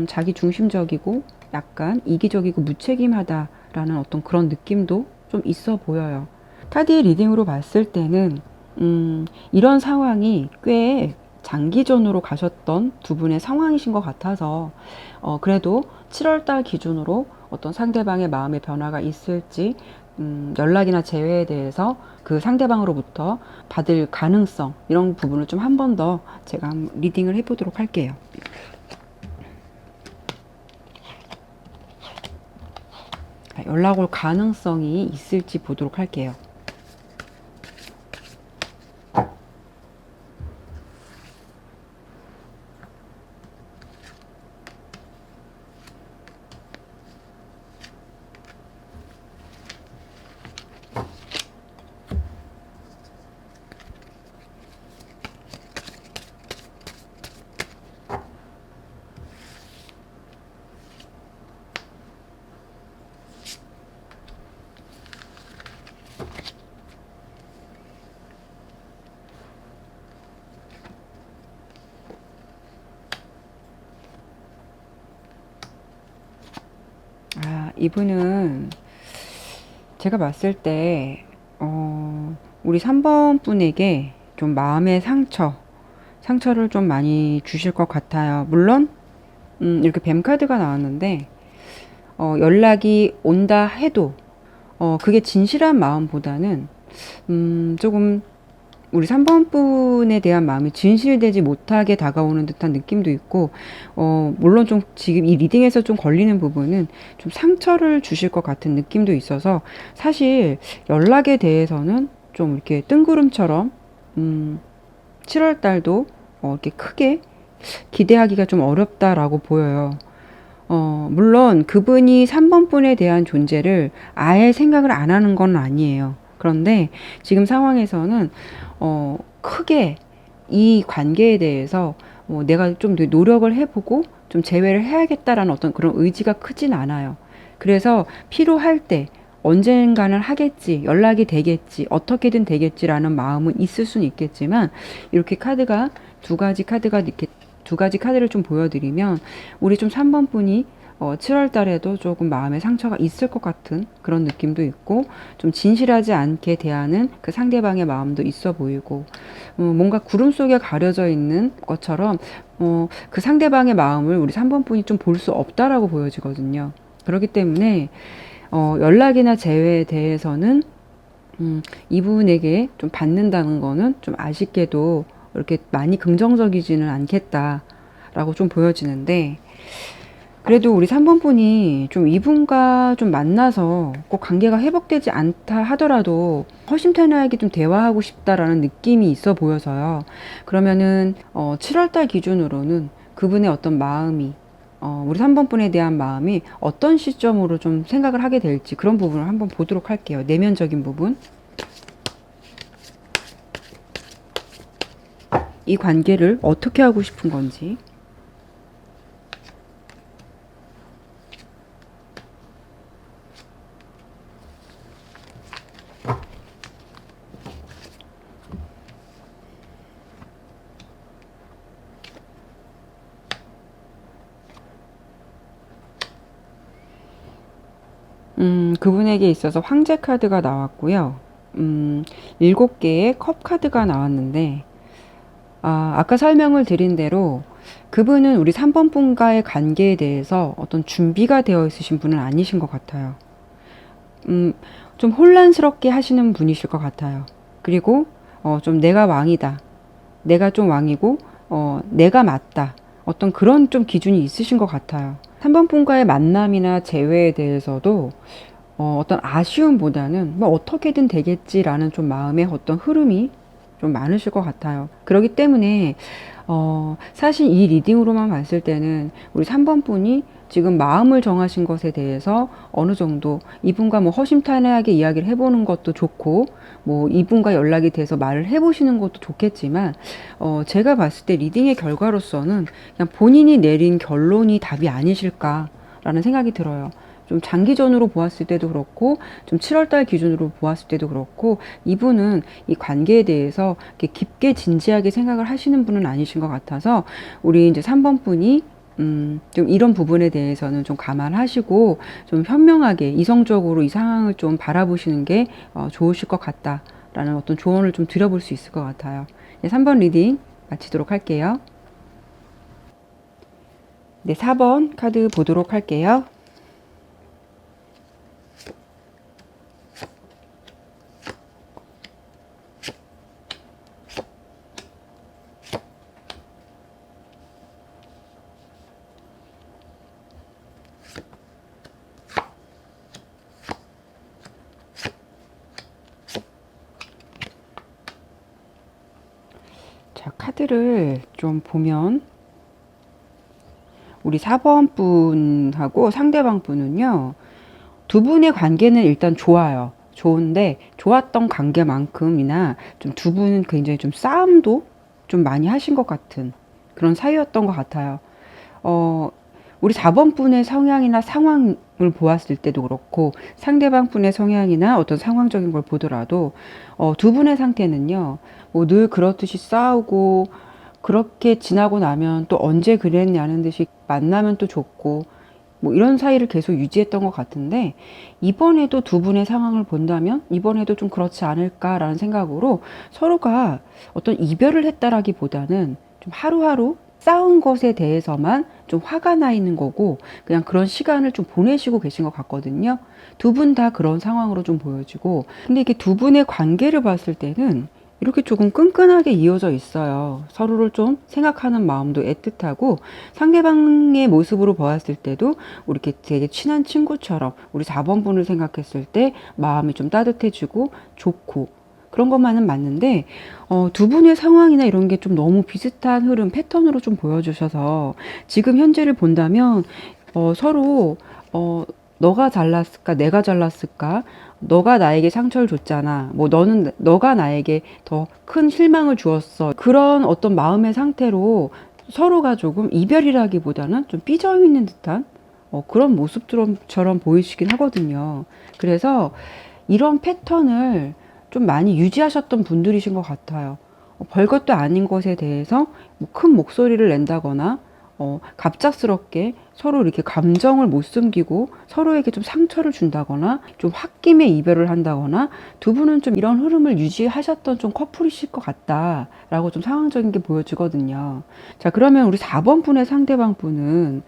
자기 중심적이고 약간 이기적이고 무책임하다라는 어떤 그런 느낌도 좀 있어 보여요. 카드의 리딩으로 봤을 때는 이런 상황이 꽤 장기전으로 가셨던 두 분의 상황이신 것 같아서 그래도 7월달 기준으로 어떤 상대방의 마음의 변화가 있을지, 연락이나 재회에 대해서 그 상대방으로부터 받을 가능성, 이런 부분을 좀 한 번 더 제가 리딩을 해보도록 할게요. 연락 올 가능성이 있을지 보도록 할게요. 이분은 제가 봤을 때 우리 3번 분에게 좀 마음의 상처를 좀 많이 주실 것 같아요. 물론 이렇게 뱀 카드가 나왔는데 연락이 온다 해도 그게 진실한 마음보다는 조금 우리 3번 분에 대한 마음이 진실되지 못하게 다가오는 듯한 느낌도 있고, 물론 좀 지금 이 리딩에서 좀 걸리는 부분은 좀 상처를 주실 것 같은 느낌도 있어서, 사실 연락에 대해서는 좀 이렇게 뜬구름처럼, 7월 달도 이렇게 크게 기대하기가 좀 어렵다라고 보여요. 물론 그분이 3번 분에 대한 존재를 아예 생각을 안 하는 건 아니에요. 그런데 지금 상황에서는 크게 이 관계에 대해서 내가 좀 더 노력을 해보고 좀 재회를 해야겠다라는 어떤 그런 의지가 크진 않아요. 그래서 필요할 때 언젠가는 하겠지, 연락이 되겠지, 어떻게든 되겠지라는 마음은 있을 수는 있겠지만, 이렇게 카드가 두 가지 카드를 좀 보여드리면, 우리 좀 3번 분이 7월 달에도 조금 마음의 상처가 있을 것 같은 그런 느낌도 있고, 좀 진실하지 않게 대하는 그 상대방의 마음도 있어 보이고, 뭔가 구름 속에 가려져 있는 것처럼 그 상대방의 마음을 우리 3번 분이 좀 볼 수 없다라고 보여지거든요. 그렇기 때문에 연락이나 재회에 대해서는 이분에게 좀 받는다는 거는 좀 아쉽게도 이렇게 많이 긍정적이지는 않겠다라고 좀 보여지는데, 그래도 우리 3번 분이 좀 이분과 좀 만나서 꼭 관계가 회복되지 않다 하더라도 허심탄회하게 좀 대화하고 싶다라는 느낌이 있어 보여서요. 그러면은 7월 달 기준으로는 그분의 어떤 마음이 우리 3번 분에 대한 마음이 어떤 시점으로 좀 생각을 하게 될지, 그런 부분을 한번 보도록 할게요. 내면적인 부분. 이 관계를 어떻게 하고 싶은 건지. 그분에게 있어서 황제 카드가 나왔고요. 7개의 컵 카드가 나왔는데, 아까 설명을 드린 대로 그분은 우리 3번 분과의 관계에 대해서 어떤 준비가 되어 있으신 분은 아니신 것 같아요. 좀 혼란스럽게 하시는 분이실 것 같아요. 그리고 좀 내가 왕이다, 내가 좀 왕이고 내가 맞다, 어떤 그런 좀 기준이 있으신 것 같아요. 3번 분과의 만남이나 재회에 대해서도 어떤 아쉬움보다는 뭐 어떻게든 되겠지라는 좀 마음의 어떤 흐름이 좀 많으실 것 같아요. 그렇기 때문에 사실 이 리딩으로만 봤을 때는 우리 3번 분이 지금 마음을 정하신 것에 대해서 어느 정도 이분과 뭐 허심탄회하게 이야기를 해보는 것도 좋고, 뭐 이분과 연락이 돼서 말을 해보시는 것도 좋겠지만, 제가 봤을 때 리딩의 결과로서는 그냥 본인이 내린 결론이 답이 아니실까라는 생각이 들어요. 좀 장기전으로 보았을 때도 그렇고, 좀 7월달 기준으로 보았을 때도 그렇고, 이분은 이 관계에 대해서 이렇게 깊게 진지하게 생각을 하시는 분은 아니신 것 같아서, 우리 이제 3번 분이 좀 이런 부분에 대해서는 좀 감안하시고 좀 현명하게 이성적으로 이 상황을 좀 바라보시는 게 좋으실 것 같다라는 어떤 조언을 좀 드려볼 수 있을 것 같아요. 네, 3번 리딩 마치도록 할게요. 네, 4번 카드 보도록 할게요. 자, 카드를 좀 보면 우리 4번 분하고 상대방 분은요. 두 분의 관계는 일단 좋아요. 좋은데 좋았던 관계만큼이나 좀 두 분은 굉장히 좀 싸움도 좀 많이 하신 것 같은 그런 사이였던 것 같아요. 어, 우리 4번 분의 성향이나 상황을 보았을 때도 그렇고 상대방 분의 성향이나 어떤 상황적인 걸 보더라도 두 분의 상태는요. 뭐 늘 그렇듯이 싸우고 그렇게 지나고 나면 또 언제 그랬냐는 듯이 만나면 또 좋고 뭐 이런 사이를 계속 유지했던 것 같은데 이번에도 두 분의 상황을 본다면 이번에도 좀 그렇지 않을까라는 생각으로 서로가 어떤 이별을 했다라기보다는 좀 하루하루 싸운 것에 대해서만 좀 화가 나 있는 거고 그냥 그런 시간을 좀 보내시고 계신 것 같거든요. 두 분 다 그런 상황으로 좀 보여지고 근데 이게 두 분의 관계를 봤을 때는 이렇게 조금 끈끈하게 이어져 있어요. 서로를 좀 생각하는 마음도 애틋하고 상대방의 모습으로 보았을 때도 우리 이렇게 되게 친한 친구처럼 우리 4번 분을 생각했을 때 마음이 좀 따뜻해지고 좋고 그런 것만은 맞는데 두 분의 상황이나 이런 게 좀 너무 비슷한 흐름 패턴으로 좀 보여주셔서 지금 현재를 본다면 서로 너가 잘났을까 내가 잘났을까 너가 나에게 상처를 줬잖아 뭐 너가 나에게 더 큰 실망을 주었어 그런 어떤 마음의 상태로 서로가 조금 이별이라기보다는 좀 삐져 있는 듯한 그런 모습처럼 보이시긴 하거든요. 그래서 이런 패턴을 좀 많이 유지하셨던 분들이신 것 같아요. 별것도 아닌 것에 대해서 뭐큰 목소리를 낸다거나 갑작스럽게 서로 이렇게 감정을 못 숨기고 서로에게 좀 상처를 준다거나 좀 홧김에 이별을 한다거나 두 분은 좀 이런 흐름을 유지하셨던 좀 커플이실 것 같다라고 좀 상황적인 게 보여지거든요. 자, 그러면 우리 4번 분의 상대방 분은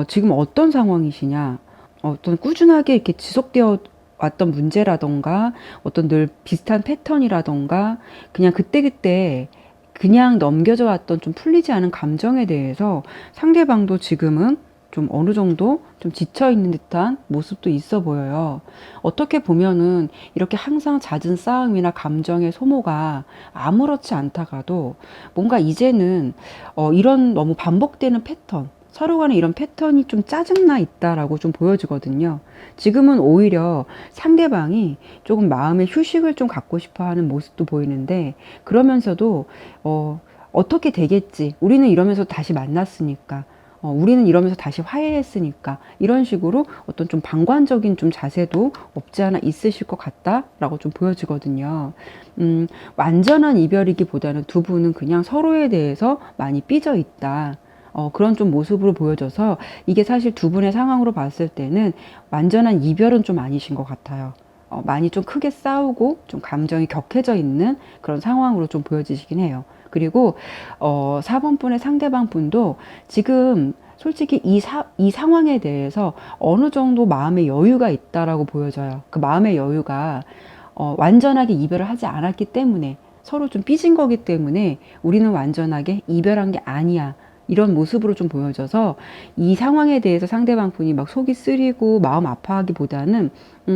지금 어떤 상황이시냐? 어떤 꾸준하게 이렇게 지속되어 왔던 문제라던가 어떤 늘 비슷한 패턴이라던가 그냥 그때그때 그냥 넘겨져 왔던 좀 풀리지 않은 감정에 대해서 상대방도 지금은 좀 어느 정도 좀 지쳐 있는 듯한 모습도 있어 보여요. 어떻게 보면은 이렇게 항상 잦은 싸움이나 감정의 소모가 아무렇지 않다가도 뭔가 이제는 이런 너무 반복되는 패턴 서로 간에 이런 패턴이 좀 짜증나 있다라고 좀 보여지거든요. 지금은 오히려 상대방이 조금 마음의 휴식을 좀 갖고 싶어 하는 모습도 보이는데, 그러면서도, 어떻게 되겠지. 우리는 이러면서 다시 만났으니까. 우리는 이러면서 다시 화해했으니까. 이런 식으로 어떤 좀 방관적인 좀 자세도 없지 않아 있으실 것 같다라고 좀 보여지거든요. 완전한 이별이기보다는 두 분은 그냥 서로에 대해서 많이 삐져 있다. 그런 좀 모습으로 보여져서 이게 사실 두 분의 상황으로 봤을 때는 완전한 이별은 좀 아니신 것 같아요. 많이 좀 크게 싸우고 좀 감정이 격해져 있는 그런 상황으로 좀 보여지시긴 해요. 그리고 4번 분의 상대방 분도 지금 솔직히 이 상황에 대해서 어느 정도 마음의 여유가 있다라고 보여져요. 그 마음의 여유가 완전하게 이별을 하지 않았기 때문에 서로 좀 삐진 거기 때문에 우리는 완전하게 이별한 게 아니야. 이런 모습으로 좀 보여져서 이 상황에 대해서 상대방 분이 막 속이 쓰리고 마음 아파하기보다는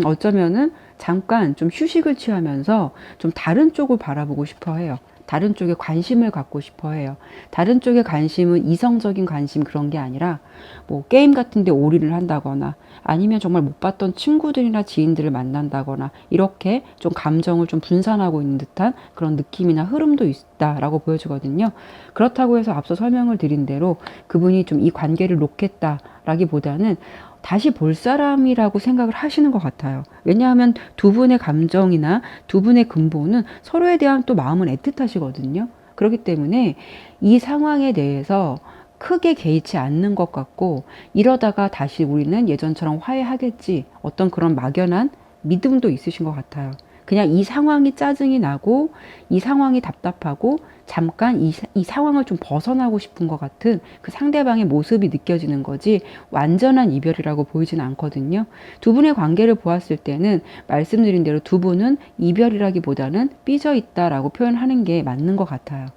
어쩌면은 잠깐 좀 휴식을 취하면서 좀 다른 쪽을 바라보고 싶어 해요. 다른 쪽에 관심을 갖고 싶어 해요. 다른 쪽의 관심은 이성적인 관심 그런 게 아니라 뭐 게임 같은 데 올인을 한다거나 아니면 정말 못 봤던 친구들이나 지인들을 만난다거나 이렇게 좀 감정을 좀 분산하고 있는 듯한 그런 느낌이나 흐름도 있다라고 보여지거든요. 그렇다고 해서 앞서 설명을 드린 대로 그분이 좀 이 관계를 놓겠다라기보다는 다시 볼 사람이라고 생각을 하시는 것 같아요. 왜냐하면 두 분의 감정이나 두 분의 근본은 서로에 대한 또 마음은 애틋하시거든요. 그렇기 때문에 이 상황에 대해서 크게 개의치 않는 것 같고 이러다가 다시 우리는 예전처럼 화해하겠지 어떤 그런 막연한 믿음도 있으신 것 같아요. 그냥 이 상황이 짜증이 나고 이 상황이 답답하고 잠깐 이 상황을 좀 벗어나고 싶은 것 같은 그 상대방의 모습이 느껴지는 거지 완전한 이별이라고 보이지는 않거든요. 두 분의 관계를 보았을 때는 말씀드린 대로 두 분은 이별이라기보다는 삐져 있다라고 표현하는 게 맞는 것 같아요.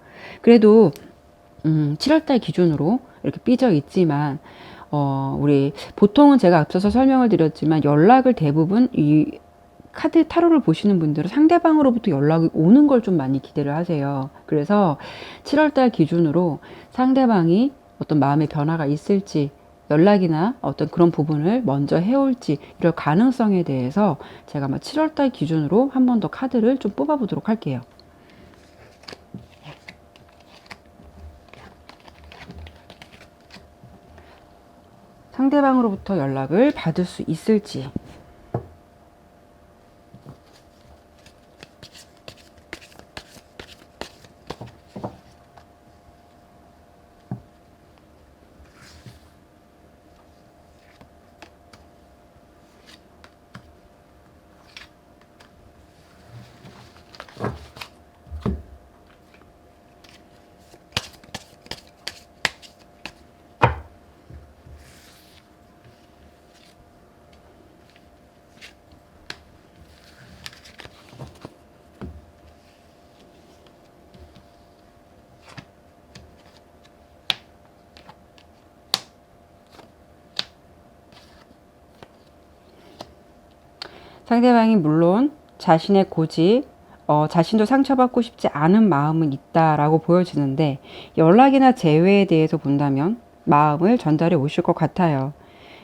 그래도 7월달 기준으로 이렇게 삐져 있지만 우리 보통은 제가 앞서서 설명을 드렸지만 연락을 대부분 카드 타로를 보시는 분들은 상대방으로부터 연락이 오는 걸 좀 많이 기대를 하세요. 그래서 7월달 기준으로 상대방이 어떤 마음의 변화가 있을지, 연락이나 어떤 그런 부분을 먼저 해올지 이럴 가능성에 대해서 제가 7월달 기준으로 한 번 더 카드를 좀 뽑아보도록 할게요. 상대방으로부터 연락을 받을 수 있을지. 상대방이 물론 자신의 고집, 자신도 상처받고 싶지 않은 마음은 있다라고 보여지는데 연락이나 재회에 대해서 본다면 마음을 전달해 오실 것 같아요.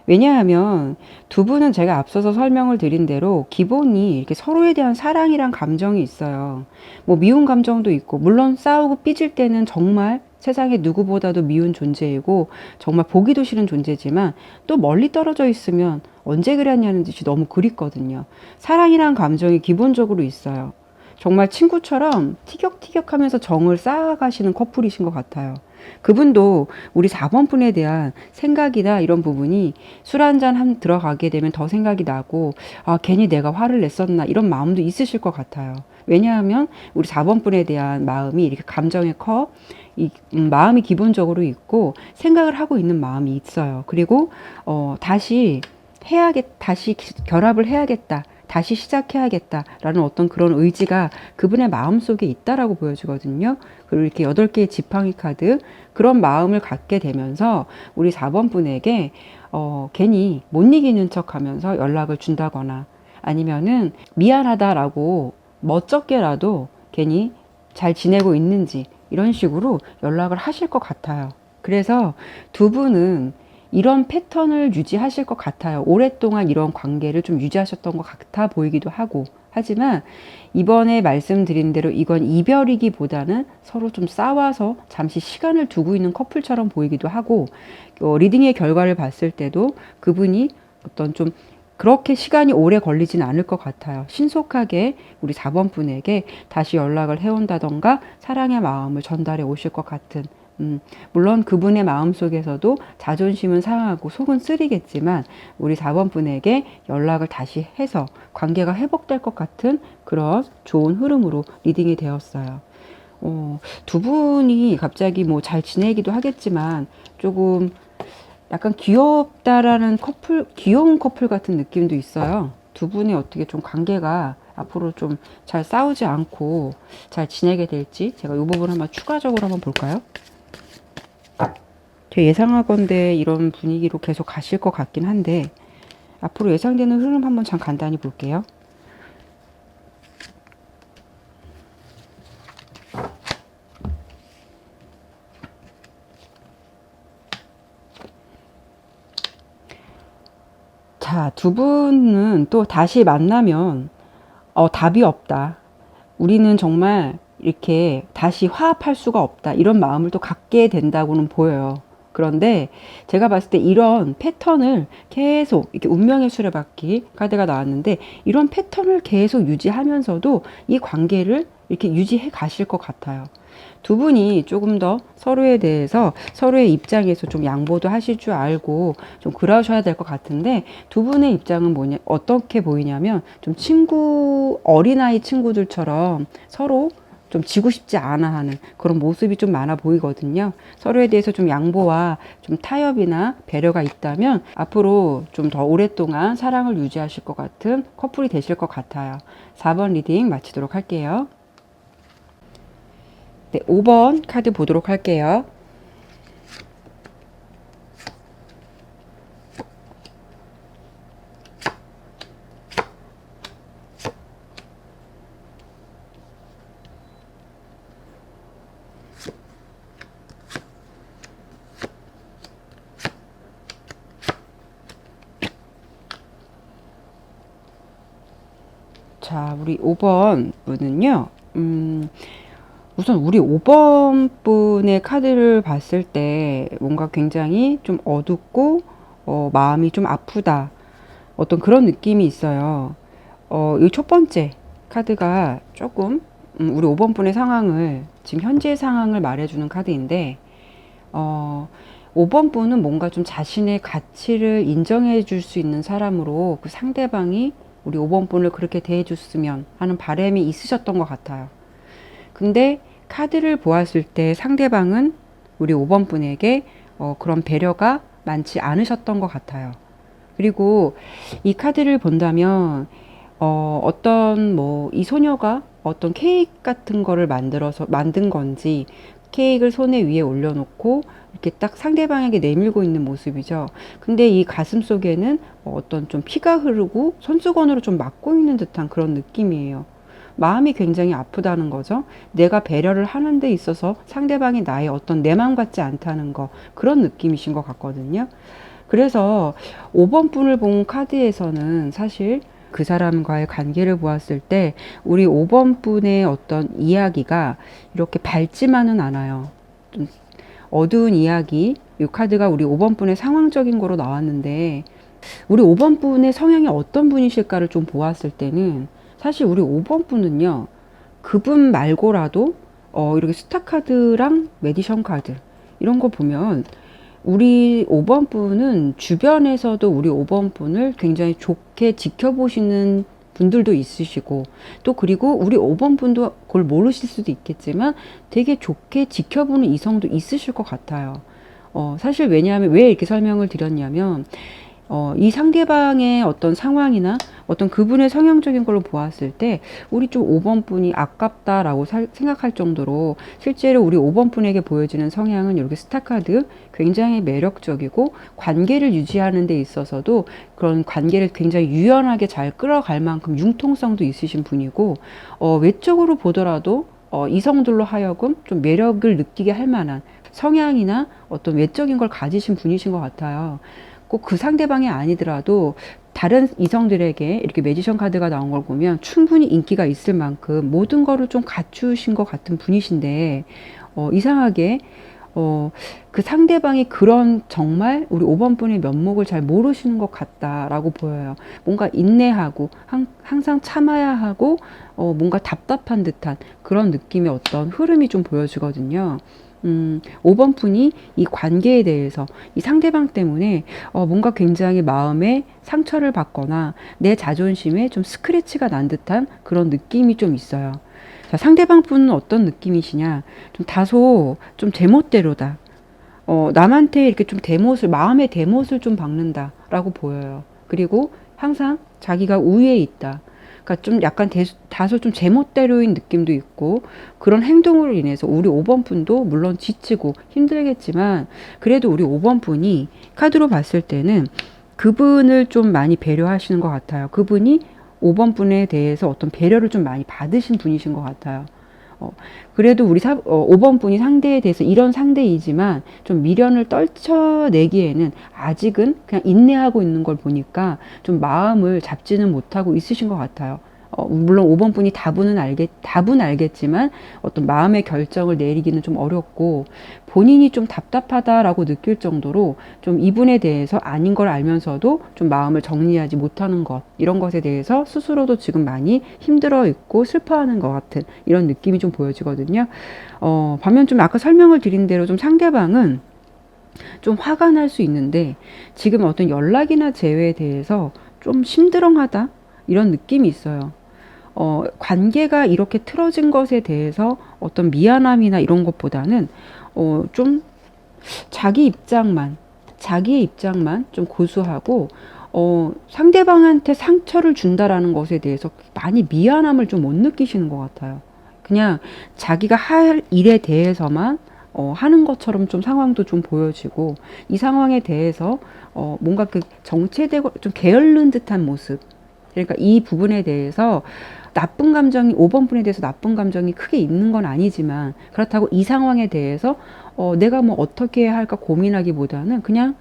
왜냐하면 두 분은 제가 앞서서 설명을 드린 대로 기본이 이렇게 서로에 대한 사랑이란 감정이 있어요. 뭐 미운 감정도 있고, 물론 싸우고 삐질 때는 정말 세상에 누구보다도 미운 존재이고, 정말 보기도 싫은 존재지만, 또 멀리 떨어져 있으면 언제 그랬냐는 듯이 너무 그립거든요. 사랑이란 감정이 기본적으로 있어요. 정말 친구처럼 티격태격 하면서 정을 쌓아가시는 커플이신 것 같아요. 그분도 우리 4번 분에 대한 생각이나 이런 부분이 술 한잔 들어가게 되면 더 생각이 나고, 아, 괜히 내가 화를 냈었나 이런 마음도 있으실 것 같아요. 왜냐하면 우리 4번 분에 대한 마음이 이렇게 감정의 마음이 기본적으로 있고 생각을 하고 있는 마음이 있어요. 그리고 다시 결합을 해야겠다. 다시 시작해야겠다라는 어떤 그런 의지가 그분의 마음속에 있다라고 보여지거든요. 그리고 이렇게 8개의 지팡이 카드, 그런 마음을 갖게 되면서 우리 4번 분에게 괜히 못 이기는 척 하면서 연락을 준다거나 아니면은 미안하다라고 멋쩍게라도 괜히 잘 지내고 있는지 이런 식으로 연락을 하실 것 같아요. 그래서 두 분은 이런 패턴을 유지하실 것 같아요. 오랫동안 이런 관계를 좀 유지하셨던 것 같아 보이기도 하고. 하지만 이번에 말씀드린 대로 이건 이별이기보다는 서로 좀 싸워서 잠시 시간을 두고 있는 커플처럼 보이기도 하고, 리딩의 결과를 봤을 때도 그분이 어떤 좀 그렇게 시간이 오래 걸리진 않을 것 같아요. 신속하게 우리 4번 분에게 다시 연락을 해온다던가 사랑의 마음을 전달해 오실 것 같은, 물론 그분의 마음속에서도 자존심은 상하고 속은 쓰리겠지만 우리 4번 분에게 연락을 다시 해서 관계가 회복될 것 같은 그런 좋은 흐름으로 리딩이 되었어요. 두 분이 갑자기 뭐 잘 지내기도 하겠지만 조금 약간 귀엽다라는 귀여운 커플 같은 느낌도 있어요. 두 분이 어떻게 좀 관계가 앞으로 좀 잘 싸우지 않고 잘 지내게 될지 제가 이 부분 한번 추가적으로 한번 볼까요? 제 예상하건대 이런 분위기로 계속 가실 것 같긴 한데 앞으로 예상되는 흐름 한번 참 간단히 볼게요. 자, 두 분은 또 다시 만나면 답이 없다. 우리는 정말 이렇게 다시 화합할 수가 없다. 이런 마음을 또 갖게 된다고는 보여요. 그런데 제가 봤을 때 이런 패턴을 계속 이렇게 운명의 수레바퀴 카드가 나왔는데 이런 패턴을 계속 유지하면서도 이 관계를 이렇게 유지해 가실 것 같아요. 두 분이 조금 더 서로에 대해서 서로의 입장에서 좀 양보도 하실 줄 알고 좀 그러셔야 될 것 같은데 두 분의 입장은 어떻게 보이냐면 좀 어린아이 친구들처럼 서로 좀 지고 싶지 않아 하는 그런 모습이 좀 많아 보이거든요. 서로에 대해서 좀 양보와 좀 타협이나 배려가 있다면 앞으로 좀 더 오랫동안 사랑을 유지하실 것 같은 커플이 되실 것 같아요. 4번 리딩 마치도록 할게요. 네, 5번 카드 보도록 할게요. 자, 우리 5번 분은요. 우선 우리 5번 분의 카드를 봤을 때 뭔가 굉장히 좀 어둡고 마음이 좀 아프다. 어떤 그런 느낌이 있어요. 이 첫 번째 카드가 조금 우리 5번 분의 상황을 지금 현재 상황을 말해주는 카드인데 5번 분은 뭔가 좀 자신의 가치를 인정해 줄 수 있는 사람으로 그 상대방이 우리 5번 분을 그렇게 대해 줬으면 하는 바람이 있으셨던 것 같아요. 근데 카드를 보았을 때 상대방은 우리 5번 분에게 그런 배려가 많지 않으셨던 것 같아요. 그리고 이 카드를 본다면 어떤 뭐 이 소녀가 어떤 케이크 같은 거를 만든 건지 케이크를 손에 위에 올려놓고 이렇게 딱 상대방에게 내밀고 있는 모습이죠. 근데 이 가슴 속에는 어떤 좀 피가 흐르고 손수건으로 좀 막고 있는 듯한 그런 느낌이에요. 마음이 굉장히 아프다는 거죠. 내가 배려를 하는 데 있어서 상대방이 나의 어떤 내 마음 같지 않다는 거, 그런 느낌이신 것 같거든요. 그래서 5번 분을 본 카드에서는 사실 그 사람과의 관계를 보았을 때 우리 5번 분의 어떤 이야기가 이렇게 밝지만은 않아요. 좀 어두운 이야기, 이 카드가 우리 5번 분의 상황적인 거로 나왔는데 우리 5번 분의 성향이 어떤 분이실까를 좀 보았을 때는 사실 우리 5번 분은요, 그분 말고라도 이렇게 스타 카드랑 메디션 카드 이런 거 보면 우리 5번 분은 주변에서도 우리 5번 분을 굉장히 좋게 지켜보시는 분들도 있으시고, 또 그리고 우리 5번 분도 그걸 모르실 수도 있겠지만 되게 좋게 지켜보는 이성도 있으실 것 같아요. 사실 왜냐하면 왜 이렇게 설명을 드렸냐면 이 상대방의 어떤 상황이나 어떤 그분의 성향적인 걸로 보았을 때 우리 좀 5번 분이 아깝다라고 생각할 정도로 실제로 우리 5번 분에게 보여지는 성향은 이렇게 스타카드 굉장히 매력적이고 관계를 유지하는 데 있어서도 그런 관계를 굉장히 유연하게 잘 끌어갈 만큼 융통성도 있으신 분이고 외적으로 보더라도 이성들로 하여금 좀 매력을 느끼게 할 만한 성향이나 어떤 외적인 걸 가지신 분이신 것 같아요. 꼭 그 상대방이 아니더라도 다른 이성들에게 이렇게 매지션 카드가 나온 걸 보면 충분히 인기가 있을 만큼 모든 거를 좀 갖추신 것 같은 분이신데 이상하게 그 상대방이 그런 정말 우리 5번 분의 면목을 잘 모르시는 것 같다라고 보여요. 뭔가 인내하고 항상 참아야 하고 뭔가 답답한 듯한 그런 느낌의 어떤 흐름이 좀 보여지거든요. 5번 분이 이 관계에 대해서 이 상대방 때문에 뭔가 굉장히 마음에 상처를 받거나 내 자존심에 좀 스크래치가 난 듯한 그런 느낌이 좀 있어요. 자, 상대방 분은 어떤 느낌이시냐? 좀 다소 좀 제멋대로다. 남한테 이렇게 좀 마음의 대못을 좀 박는다라고 보여요. 그리고 항상 자기가 우위에 있다. 그러니까 좀 약간 다소 좀 제멋대로인 느낌도 있고 그런 행동으로 인해서 우리 5번 분도 물론 지치고 힘들겠지만 그래도 우리 5번 분이 카드로 봤을 때는 그분을 좀 많이 배려하시는 것 같아요. 그분이 5번 분에 대해서 어떤 배려를 좀 많이 받으신 분이신 것 같아요. 그래도 우리 5번 분이 상대에 대해서 이런 상대이지만 좀 미련을 떨쳐내기에는 아직은 그냥 인내하고 있는 걸 보니까 좀 마음을 잡지는 못하고 있으신 것 같아요. 물론 5번 분이 답은 알겠지만 어떤 마음의 결정을 내리기는 좀 어렵고 본인이 좀 답답하다라고 느낄 정도로 좀 이분에 대해서 아닌 걸 알면서도 좀 마음을 정리하지 못하는 것, 이런 것에 대해서 스스로도 지금 많이 힘들어 있고 슬퍼하는 것 같은 이런 느낌이 좀 보여지거든요. 반면 좀 아까 설명을 드린 대로 좀 상대방은 좀 화가 날 수 있는데 지금 어떤 연락이나 재회에 대해서 좀 심드렁하다 이런 느낌이 있어요. 관계가 이렇게 틀어진 것에 대해서 어떤 미안함이나 이런 것보다는 좀 자기의 입장만 좀 고수하고 상대방한테 상처를 준다라는 것에 대해서 많이 미안함을 좀 못 느끼시는 것 같아요. 그냥 자기가 할 일에 대해서만 하는 것처럼 좀 상황도 좀 보여지고 이 상황에 대해서 뭔가 그 정체되고 좀 게을른 듯한 모습. 그러니까 이 부분에 대해서 5번 분에 대해서 나쁜 감정이 크게 있는 건 아니지만 그렇다고 이 상황에 대해서 내가 뭐 어떻게 해야 할까 고민하기보다는 그냥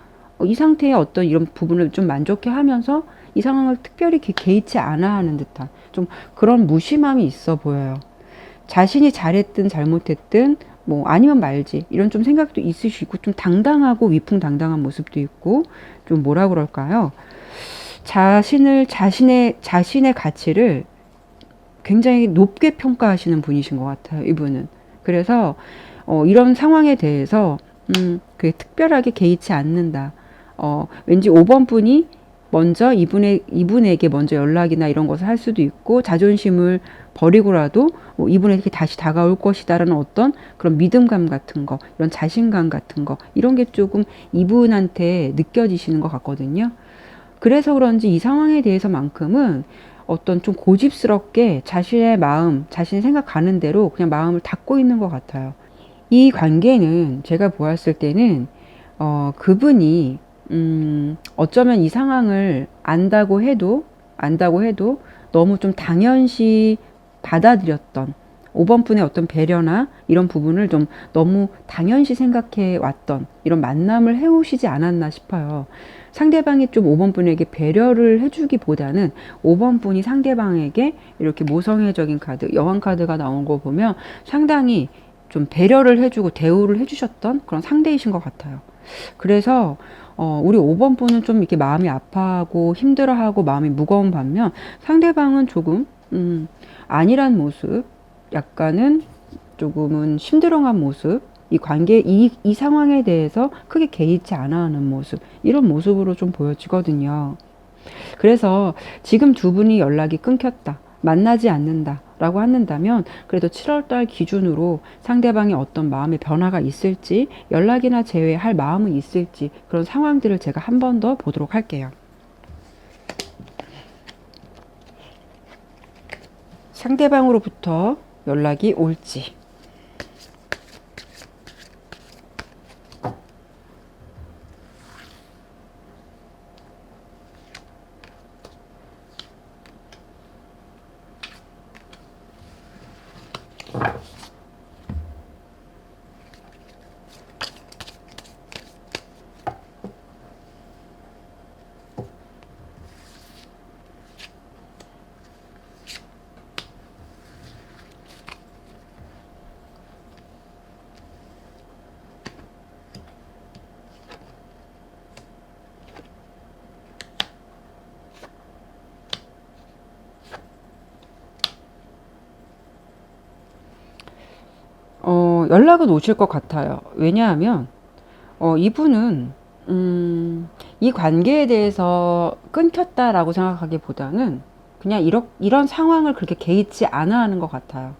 이 상태의 어떤 이런 부분을 좀 만족해 하면서 이 상황을 특별히 개의치 않아 하는 듯한 좀 그런 무심함이 있어 보여요. 자신이 잘했든 잘못했든 뭐 아니면 말지 이런 좀 생각도 있으시고 좀 당당하고 위풍당당한 모습도 있고 좀 뭐라 그럴까요? 자신의 가치를 굉장히 높게 평가하시는 분이신 것 같아요. 이분은. 그래서 이런 상황에 대해서 그게 특별하게 개의치 않는다. 왠지 5번 분이 먼저 이분에게 먼저 연락이나 이런 것을 할 수도 있고 자존심을 버리고라도 이분에게 다시 다가올 것이다라는 어떤 그런 믿음감 같은 거, 이런 자신감 같은 거 이런 게 조금 이분한테 느껴지시는 것 같거든요. 그래서 그런지 이 상황에 대해서만큼은 어떤 좀 고집스럽게 자신의 마음, 자신이 생각하는 대로 그냥 마음을 닫고 있는 것 같아요. 이 관계는 제가 보았을 때는 그분이 어쩌면 이 상황을 안다고 해도 너무 좀 당연시 받아들였던 5번 분의 어떤 배려나 이런 부분을 좀 너무 당연시 생각해 왔던 이런 만남을 해오시지 않았나 싶어요. 상대방이 좀 5번 분에게 배려를 해주기보다는 5번 분이 상대방에게 이렇게 모성애적인 카드, 여왕 카드가 나온 거 보면 상당히 좀 배려를 해주고 대우를 해주셨던 그런 상대이신 것 같아요. 그래서 우리 5번 분은 좀 이렇게 마음이 아파하고 힘들어하고 마음이 무거운 반면 상대방은 조금 안일한 모습, 약간은 조금은 심드렁한 모습, 이 상황에 대해서 크게 개의치 않아 하는 모습, 이런 모습으로 좀 보여지거든요. 그래서 지금 두 분이 연락이 끊겼다, 만나지 않는다 라고 한다면 그래도 7월달 기준으로 상대방이 어떤 마음의 변화가 있을지, 연락이나 재회할 마음은 있을지, 그런 상황들을 제가 한 번 더 보도록 할게요. 상대방으로부터 연락이 올지. 연락은 오실 것 같아요. 왜냐하면 이분은 이 관계에 대해서 끊겼다라고 생각하기보다는 그냥 이런 상황을 그렇게 개의치 않아 하는 것 같아요.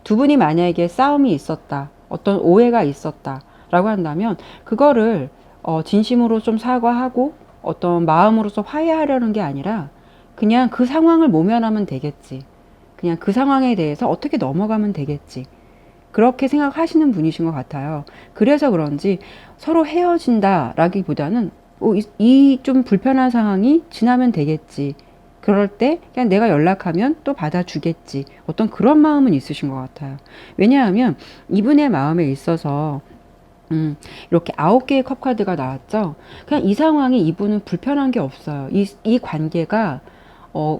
두 분이 만약에 싸움이 있었다, 어떤 오해가 있었다라고 한다면 그거를 진심으로 좀 사과하고 어떤 마음으로서 화해하려는 게 아니라 그냥 그 상황을 모면하면 되겠지. 그냥 그 상황에 대해서 어떻게 넘어가면 되겠지. 그렇게 생각하시는 분이신 것 같아요. 그래서 그런지 서로 헤어진다라기보다는 이 좀 불편한 상황이 지나면 되겠지. 그럴 때 그냥 내가 연락하면 또 받아주겠지. 어떤 그런 마음은 있으신 것 같아요. 왜냐하면 이분의 마음에 있어서 이렇게 9개의 컵 카드가 나왔죠. 그냥 이 상황이 이분은 불편한 게 없어요. 이 관계가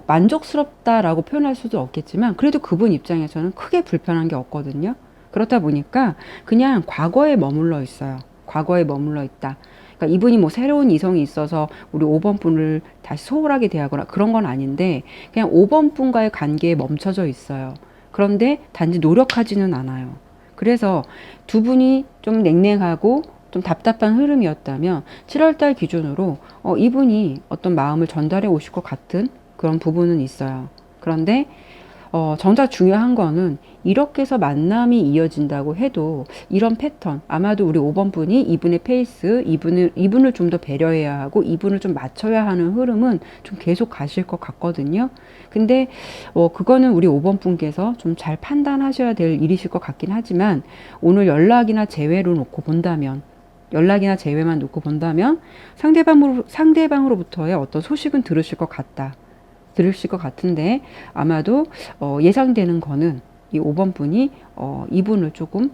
만족스럽다라고 표현할 수도 없겠지만 그래도 그분 입장에서는 크게 불편한 게 없거든요. 그렇다 보니까 그냥 과거에 머물러 있어요. 과거에 머물러 있다. 그러니까 이분이 뭐 새로운 이성이 있어서 우리 5번 분을 다시 소홀하게 대하거나 그런 건 아닌데 그냥 5번 분과의 관계에 멈춰져 있어요. 그런데 단지 노력하지는 않아요. 그래서 두 분이 좀 냉랭하고 좀 답답한 흐름이었다면 7월달 기준으로 이분이 어떤 마음을 전달해 오실 것 같은 그런 부분은 있어요. 그런데 정작 중요한 거는 이렇게 해서 만남이 이어진다고 해도 이런 패턴, 아마도 우리 5번 분이 이분의 페이스, 이분을 좀 더 배려해야 하고 이분을 좀 맞춰야 하는 흐름은 좀 계속 가실 것 같거든요. 근데 그거는 우리 5번 분께서 좀 잘 판단하셔야 될 일이실 것 같긴 하지만 오늘 연락이나 재회만 놓고 본다면 상대방으로부터의 어떤 소식은 들으실 것 같은데 아마도 예상되는 거는 이 5번 분이 이분을 조금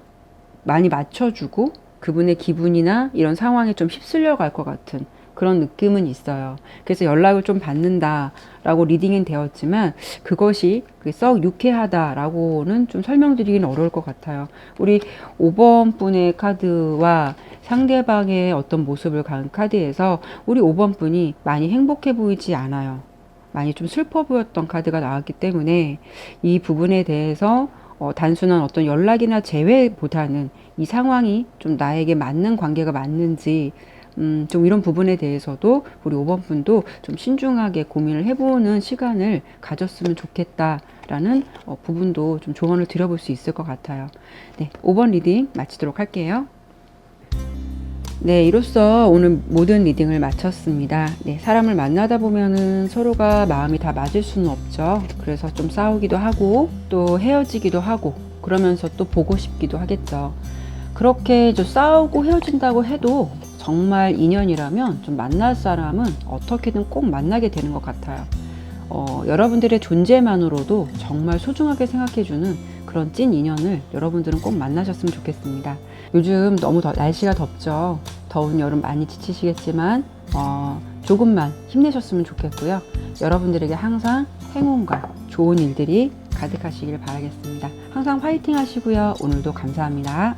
많이 맞춰주고 그분의 기분이나 이런 상황에 좀 휩쓸려 갈 것 같은 그런 느낌은 있어요. 그래서 연락을 좀 받는다라고 리딩은 되었지만 그것이 썩 유쾌하다라고는 좀 설명드리기는 어려울 것 같아요. 우리 5번 분의 카드와 상대방의 어떤 모습을 간 카드에서 우리 5번 분이 많이 행복해 보이지 않아요. 많이 좀 슬퍼 보였던 카드가 나왔기 때문에 이 부분에 대해서 단순한 어떤 연락이나 재회보다는 이 상황이 좀 나에게 맞는 관계가 맞는지 좀 이런 부분에 대해서도 우리 5번 분도 좀 신중하게 고민을 해보는 시간을 가졌으면 좋겠다라는 부분도 좀 조언을 드려볼 수 있을 것 같아요. 네, 5번 리딩 마치도록 할게요. 네, 이로써 오늘 모든 리딩을 마쳤습니다. 네, 사람을 만나다 보면은 서로가 마음이 다 맞을 수는 없죠. 그래서 좀 싸우기도 하고 또 헤어지기도 하고 그러면서 또 보고 싶기도 하겠죠. 그렇게 좀 싸우고 헤어진다고 해도 정말 인연이라면 좀 만날 사람은 어떻게든 꼭 만나게 되는 것 같아요. 여러분들의 존재만으로도 정말 소중하게 생각해주는 그런 찐 인연을 여러분들은 꼭 만나셨으면 좋겠습니다. 요즘 너무 날씨가 덥죠. 더운 여름 많이 지치시겠지만 조금만 힘내셨으면 좋겠고요. 여러분들에게 항상 행운과 좋은 일들이 가득하시길 바라겠습니다. 항상 화이팅 하시고요. 오늘도 감사합니다.